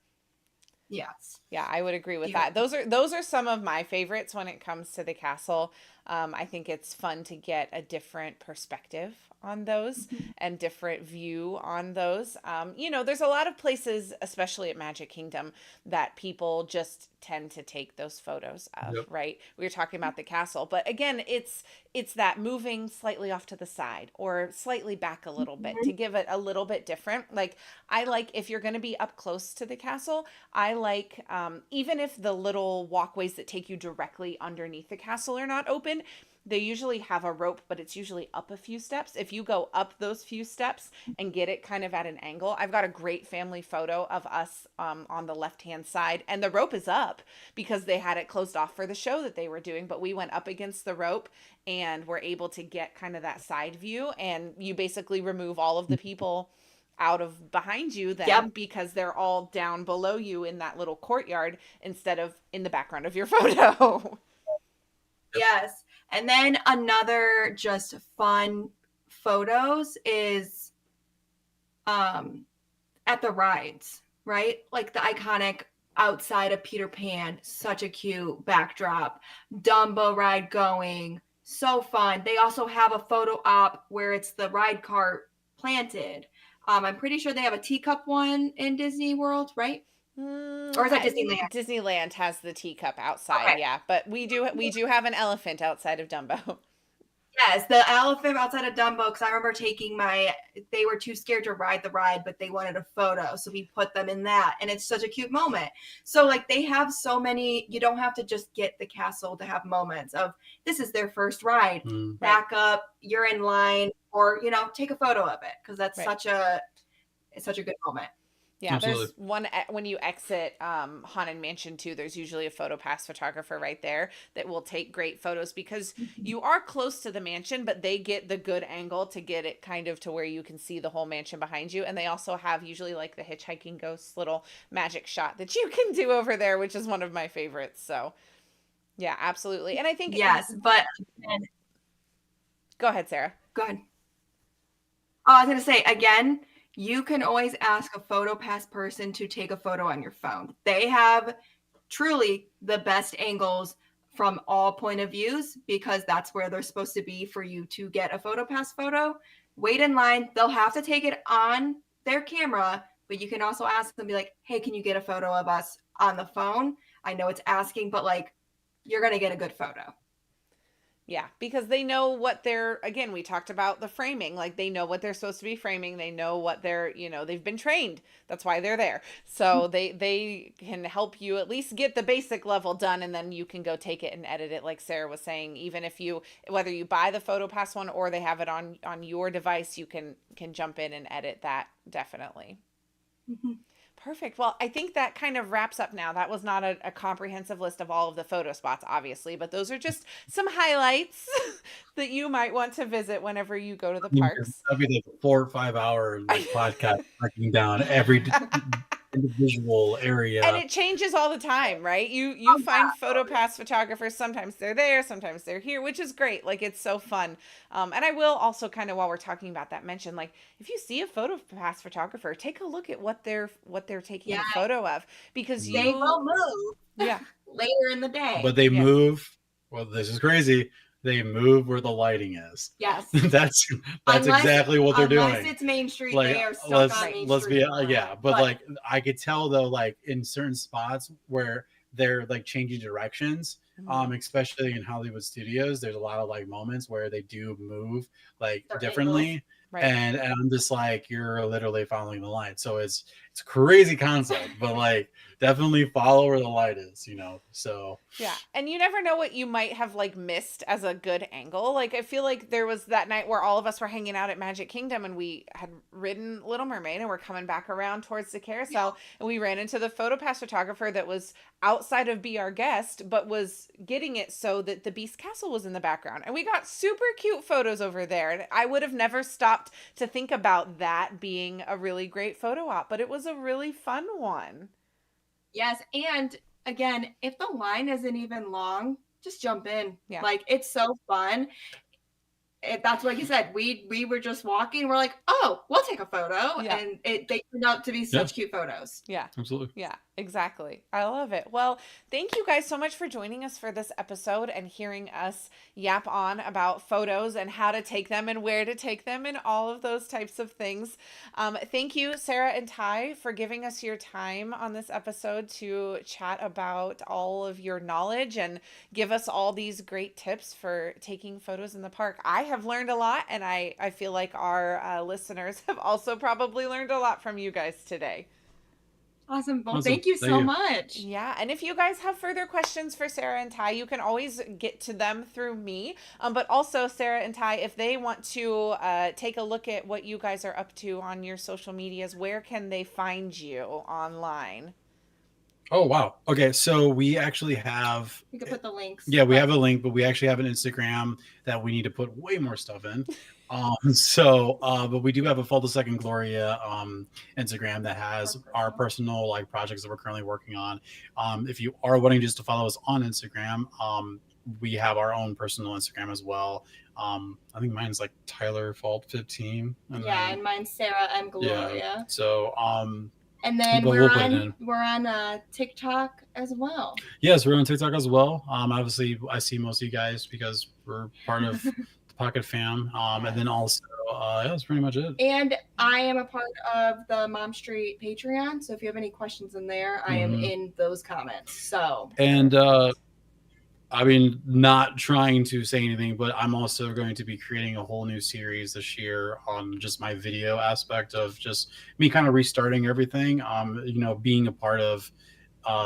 Yes. Yeah, I would agree with Yeah. that. Those are some of my favorites when it comes to the castle. I think it's fun to get a different perspective on those and different view on those. There's a lot of places, especially at Magic Kingdom, that people just tend to take those photos of, Yep. right? We were talking about the castle, but again, it's that moving slightly off to the side or slightly back a little bit to give it a little bit different. Like I like if you're going to be up close to the castle, I like even if the little walkways that take you directly underneath the castle are not open, they usually have a rope, but it's usually up a few steps. If you go up those few steps and get it kind of at an angle, I've got a great family photo of us on the left-hand side, and the rope is up because they had it closed off for the show that they were doing, but we went up against the rope and were able to get kind of that side view, and you basically remove all of the people out of behind you then. Yep. Because they're all down below you in that little courtyard instead of in the background of your photo. Yes. And then another just fun photos is at the rides, right? Like the iconic outside of Peter Pan, such a cute backdrop. Dumbo ride going, so fun. They also have a photo op where it's the ride cart planted. I'm pretty sure they have a teacup one in Disney World, right? Or is that Disneyland? Disneyland has the teacup outside, Okay. yeah, but we do have an elephant outside of Dumbo. Yes, the elephant outside of Dumbo, because I remember they were too scared to ride the ride, but they wanted a photo. So we put them in that. And it's such a cute moment. So, like, they have so many, you don't have to just get the castle to have moments of this is their first ride. Back up, you're in line, or, take a photo of it, because that's it's such a good moment. Yeah, Absolutely. There's one when you exit Haunted Mansion 2, there's usually a PhotoPass photographer right there that will take great photos because you are close to the mansion, but they get the good angle to get it kind of to where you can see the whole mansion behind you. And they also have usually like the hitchhiking ghost little magic shot that you can do over there, which is one of my favorites. So yeah, absolutely. And I think go ahead, Sarah. Go ahead. Oh, I was going to say, again, you can always ask a PhotoPass person to take a photo on your phone. They have truly the best angles from all point of views because that's where they're supposed to be for you to get a PhotoPass photo. Wait in line. They'll have to take it on their camera, but you can also ask them, be like, hey, can you get a photo of us on the phone? I know it's asking, but like, you're going to get a good photo. Yeah, because they know what again, we talked about the framing, like they know what they're supposed to be framing. They know what they've been trained. That's why they're there. So they can help you at least get the basic level done. And then you can go take it and edit it. Like Sarah was saying, even if whether you buy the PhotoPass one or they have it on your device, you can jump in and edit that. Definitely. Mm-hmm. Perfect. Well, I think that kind of wraps up now. That was not a comprehensive list of all of the photo spots, obviously, but those are just some highlights that you might want to visit whenever you go to the parks. That'd be like a 4 or 5 hour podcast breaking down every individual area. And it changes all the time, right? You find PhotoPass photographers. Sometimes they're there, sometimes they're here, which is great. Like, it's so fun. And I will also kind of, while we're talking about that, mention, like, if you see a PhotoPass photographer, take a look at what they're taking a photo of, because they will move later in the day. But they move. Well, this is crazy. They move where the lighting is. Yes. that's exactly what they're doing. Unless it's Main Street, they are stuck on Main Street. But like, I could tell though, like in certain spots where they're like changing directions, especially in Hollywood studios, there's a lot of like moments where they do move like differently. Right. And I'm just like, you're literally following the light. So it's a crazy concept, but like definitely follow where the light is, so. Yeah. And you never know what you might have like missed as a good angle. Like, I feel like there was that night where all of us were hanging out at Magic Kingdom and we had ridden Little Mermaid and we're coming back around towards the carousel and we ran into the PhotoPass photographer that was outside of Be Our Guest, but was getting it so that the Beast Castle was in the background. And we got super cute photos over there. And I would have never stopped to think about that being a really great photo op, but it was a really fun one. Yes, and again, if the line isn't even long, just jump in. Yeah. Like, it's so fun. That's like you said, we were just walking. We're like, oh, we'll take a photo. Yeah. And they turned out to be such cute photos. Yeah. Absolutely. Yeah, exactly. I love it. Well, thank you guys so much for joining us for this episode and hearing us yap on about photos and how to take them and where to take them and all of those types of things. Thank you, Sarah and Ty, for giving us your time on this episode to chat about all of your knowledge and give us all these great tips for taking photos in the park. I have learned a lot, and I feel like our listeners have also probably learned a lot from you guys today. Awesome. Well, thank you so much. Yeah. And if you guys have further questions for Sarah and Ty, you can always get to them through me. But also, Sarah and Ty, if they want to take a look at what you guys are up to on your social medias, where can they find you online? Oh, wow. Okay. So we actually have... You can put the links. Yeah, we have a link, but we actually have an Instagram that we need to put way more stuff in. But we do have a Fall to Second Gloria Instagram that has our personal like projects that we're currently working on. If you are wanting just to follow us on Instagram, we have our own personal Instagram as well. I think mine's like Tyler Fault 15. And mine's Sarah M. Gloria. Yeah. So and then we're on TikTok as well. Yes, we're on TikTok as well. Obviously, I see most of you guys because we're part of the Pocket Fam. And then also That's pretty much it. And I am a part of the Mom Street Patreon, so if you have any questions in there, I am in those comments. So, and I mean, not trying to say anything, but I'm also going to be creating a whole new series this year on just my video aspect of just me kind of restarting everything. Being a part of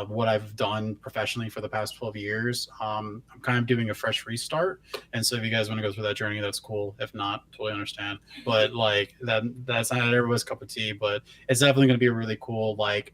what I've done professionally for the past 12 years. I'm kind of doing a fresh restart. And so if you guys want to go through that journey, that's cool. If not, totally understand. But like that's not everyone's cup of tea, but it's definitely going to be a really cool, like,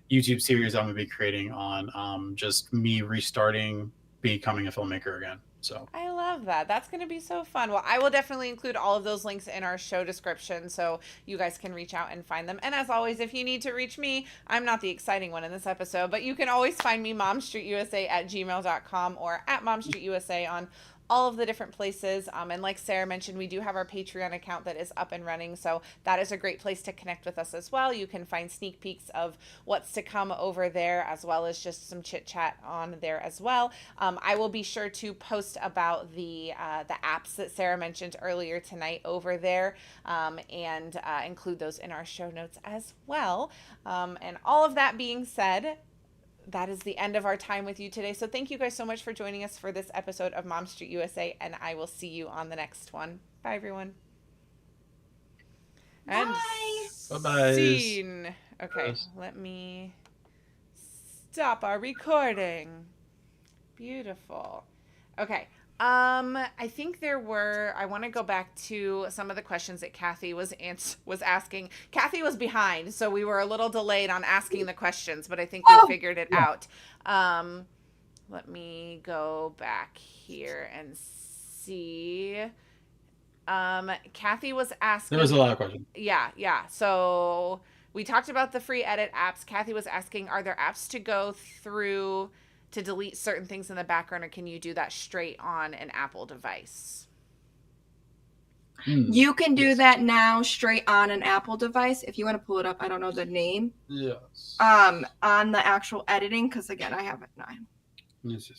YouTube series I'm going to be creating on just me restarting becoming a filmmaker again. So I love that. That's going to be so fun. Well, I will definitely include all of those links in our show description so you guys can reach out and find them. And as always, if you need to reach me, I'm not the exciting one in this episode, but you can always find me momstreetusa@gmail.com or at momstreetusa on all of the different places. And like Sarah mentioned, we do have our Patreon account that is up and running. So that is a great place to connect with us as well. You can find sneak peeks of what's to come over there, as well as just some chit chat on there as well. I will be sure to post about the apps that Sarah mentioned earlier tonight over there, and include those in our show notes as well. And all of that being said, that is the end of our time with you today. So thank you guys so much for joining us for this episode of Mom Street USA, and I will see you on the next one. Bye, everyone. And bye-bye. scene. Okay, let me stop our recording. Beautiful. Okay. I think I want to go back to some of the questions that Kathy was asking. Kathy was behind, so we were a little delayed on asking the questions, but I think we figured it out. Let me go back here and see. Kathy was asking. There was a lot of questions. Yeah. So we talked about the free edit apps. Kathy was asking, are there apps to go through to delete certain things in the background, or can you do that straight on an Apple device? You can do that now straight on an Apple device. If you want to pull it up, I don't know the name. Yes. On the actual editing, because again, I have it now. Yes.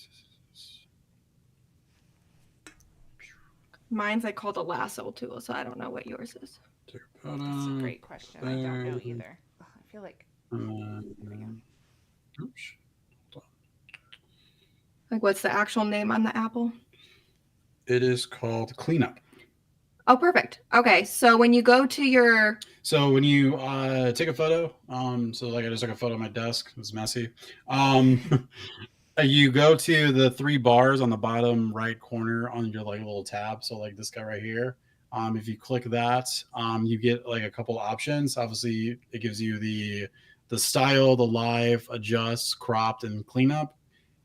Mine's like called a lasso tool, so I don't know what yours is. That's a great question. I don't know either. I feel like. Oops. Like, what's the actual name on the Apple? It is called Cleanup. Oh, perfect. Okay, so when you go to your... So when you take a photo, so like I just took a photo of my desk. It was messy. You go to the three bars on the bottom right corner on your like little tab. So like this guy right here. If you click that, you get like a couple options. Obviously, it gives you the style, the live, adjust, cropped, and cleanup.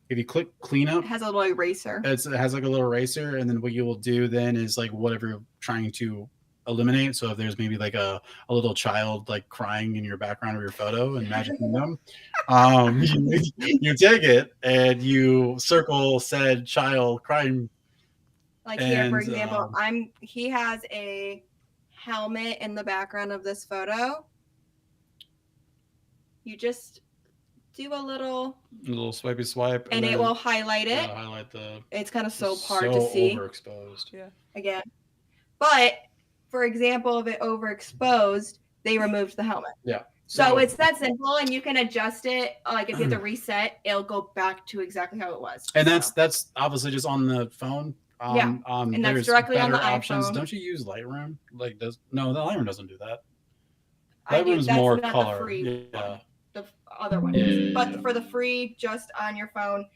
If you click cleanup, it has a little eraser. It has like a little eraser, and then what you will do then is like whatever you're trying to eliminate. So if there's maybe like a little child like crying in your background of your photo in Magic Kingdom, you take it and you circle said child crying. Like here, for example, he has a helmet in the background of this photo. You just do a little swipey swipe, and it will highlight it. Highlight it's kind of so hard to see. Overexposed. Yeah. Again, but for example, if it overexposed, they removed the helmet. Yeah. So it's that simple, and you can adjust it. Like if you have to reset, it'll go back to exactly how it was. And that's obviously just on the phone. And that's directly on the options. iPhone. Don't you use Lightroom? Like the Lightroom doesn't do that. Lightroom's more not color. The free yeah. one. The other one is. But for the free, just on your phone,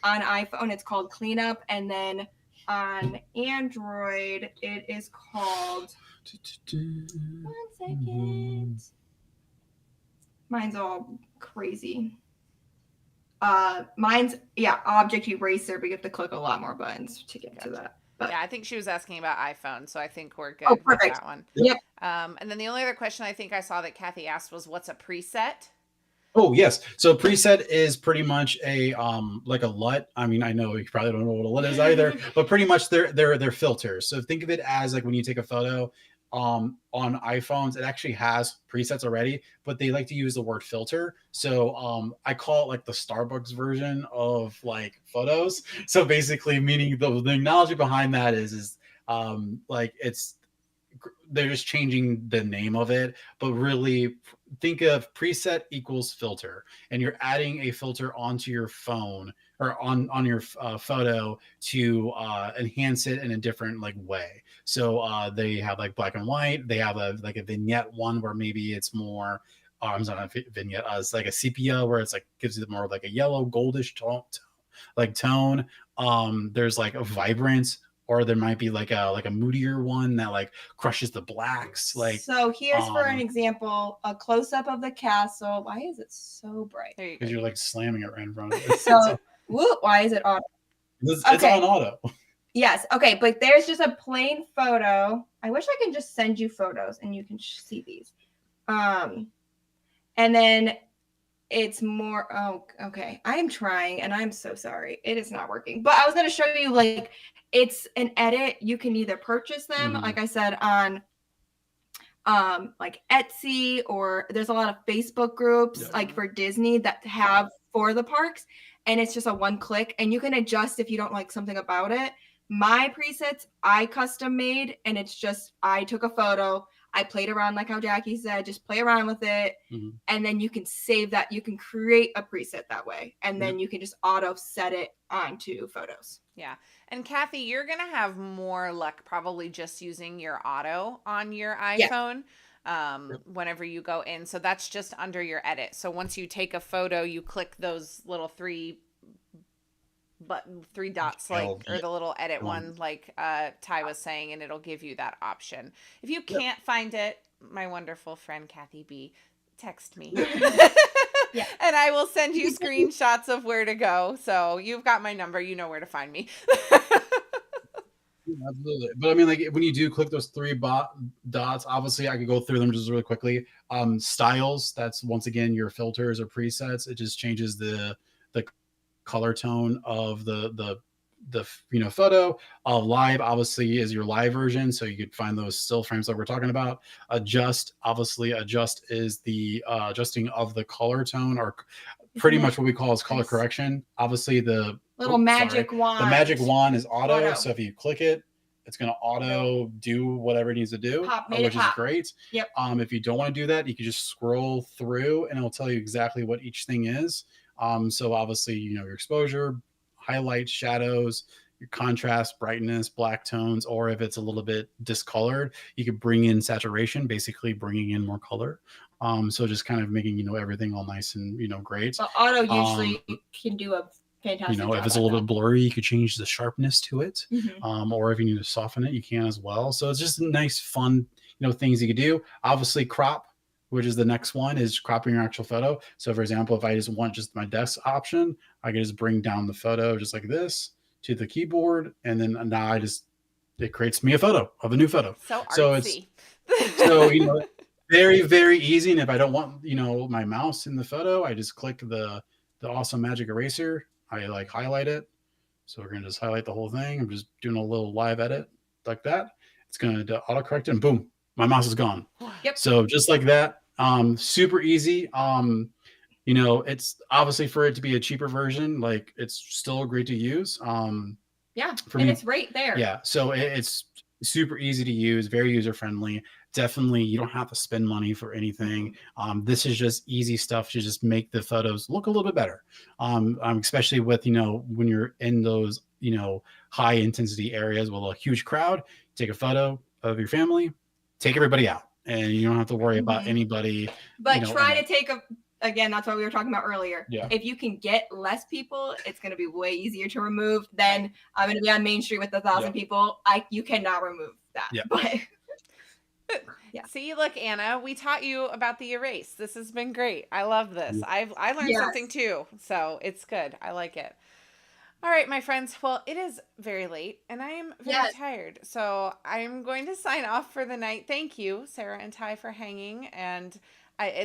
on iPhone, it's called Cleanup, and then on Android, it is called. 1 second. Mine's all crazy. Mine's Object Eraser, but you have to click a lot more buttons to get to that. But, yeah, I think she was asking about iPhone, so I think we're good with that one. Yep. And then the only other question I think I saw that Kathy asked was, what's a preset? Oh yes, so preset is pretty much a like a LUT. I mean, I know you probably don't know what a LUT is either, but pretty much they're filters. So think of it as like when you take a photo on iPhones, it actually has presets already, but they like to use the word filter. So I call it like the Starbucks version of like photos. So basically, meaning the technology behind that is like it's they're just changing the name of it, but really think of preset equals filter, and you're adding a filter onto your phone or on your photo to enhance it in a different like way. So they have like black and white. They have a like a vignette one where maybe it's more. I'm sorry, not vignette. It's like a sepia where it's like gives it more like a yellow goldish tone. There's like a vibrance, or there might be like a moodier one that like crushes the blacks. Like so here's for an example, a close up of the castle. Why is it so bright? There you go. because you're like slamming it right in front of it. So why is it auto? It's Okay. on auto. Yes. Okay. But there's just a plain photo. I wish I could just send you photos and you can see these. And then it's more. Oh, okay. I am trying and I'm so sorry. It is not working. But I was going to show you like it's an edit. You can either purchase them, like I said, on like Etsy, or there's a lot of Facebook groups like for Disney that have for the parks, and it's just a one click and you can adjust if you don't like something about it. My presets I custom made, and it's just I took a photo, I played around like how Jackie said, just play around with it, and then you can save that. You can create a preset that way, and then you can just auto set it onto photos. Yeah. And Kathy, you're going to have more luck probably just using your auto on your iPhone whenever you go in. So that's just under your edit. So once you take a photo, you click those little three dots, like, or the little edit one, like Ty was saying, and it'll give you that option. If you can't find it, my wonderful friend Kathy B, text me. Yeah. And I will send you screenshots of where to go. So you've got my number. You know where to find me. Absolutely. But I mean, like when you do click those three dots, obviously I could go through them just really quickly. Styles, that's once again your filters or presets. It just changes the color tone of the photo. Live obviously is your live version, so you could find those still frames that we're talking about. Adjust is the adjusting of the color tone, or pretty much what we call is color correction. Obviously the little magic wand. The magic wand is auto. So if you click it, it's going to auto do whatever it needs to do, which is great. Yep. If you don't want to do that, you can just scroll through and it'll tell you exactly what each thing is. So obviously, your exposure, highlights, shadows, your contrast, brightness, black tones, or if it's a little bit discolored, you could bring in saturation, basically bringing in more color. So just kind of making, everything all nice and, great. But auto usually can do a fantastic job. If it's a little bit blurry, you could change the sharpness to it. Or if you need to soften it, you can as well. So it's just nice, fun, things you could do. Obviously crop, which is the next one, is cropping your actual photo. So for example, if I just want just my desk option, I can just bring down the photo just like this to the keyboard. And then now it creates me a photo of a new photo. So artsy. So very, very easy. And if I don't want, my mouse in the photo, I just click the awesome magic eraser. I like highlight it. So we're going to just highlight the whole thing. I'm just doing a little live edit like that. It's going to autocorrect it and boom, my mouse is gone. Yep. So just like that, super easy. It's obviously for it to be a cheaper version, like it's still great to use. It's right there. Yeah. So it's super easy to use, very user friendly. Definitely, you don't have to spend money for anything. This is just easy stuff to just make the photos look a little bit better. Especially with, when you're in those, high intensity areas with a huge crowd, take a photo of your family, take everybody out, and you don't have to worry about anybody. But try to take again, that's what we were talking about earlier. Yeah. If you can get less people, it's going to be way easier to remove than I'm going to be on Main Street with 1,000 people. You cannot remove that. Yeah. But yeah. See, look, Anna, we taught you about the erase. This has been great. I love this. I learned something too. So it's good. I like it. All right, my friends. Well, it is very late and I am very tired. So I'm going to sign off for the night. Thank you, Sarah and Ty, for hanging. And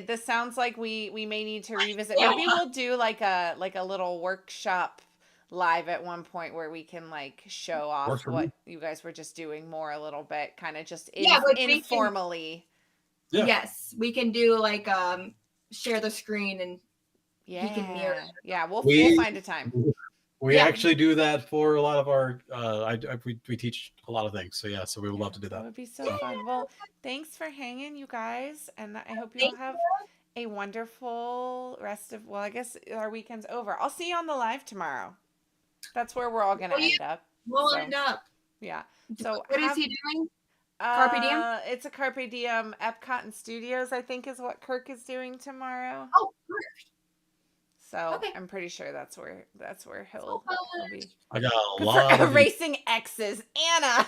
this sounds like we may need to revisit. Maybe we'll do like a little workshop live at one point where we can like show off what you guys were just doing more a little bit, kind of just informally. Yes, we can do like share the screen and you can mirror. Yeah, we'll find a time. We Yeah. actually do that for a lot of our. We teach a lot of things, so yeah. So we would love to do That that. would be so fun. Well, thanks for hanging, you guys, and I hope you all Thank have a wonderful rest of. Well, I guess our weekend's over. I'll see you on the live tomorrow. That's where we're all gonna Oh, yeah. end up. We'll So end up. yeah. So What is have he doing? Carpe diem? It's a Carpe Diem Epcot and Studios, I think is what Kirk is doing tomorrow. Oh, So okay. I'm pretty sure that's where So he'll be. I got a Good lot for of. erasing X's, Anna.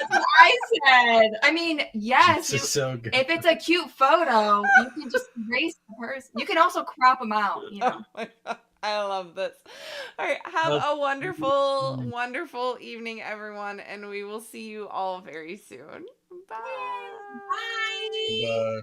That's what I said. I mean, yes, This is so good. if it's a cute photo, you can just erase the person. You can also crop them out, you know. Oh my God. I love this. All right. Have Well, a wonderful, wonderful evening, everyone. And we will see you all very soon. Bye. Bye. uh,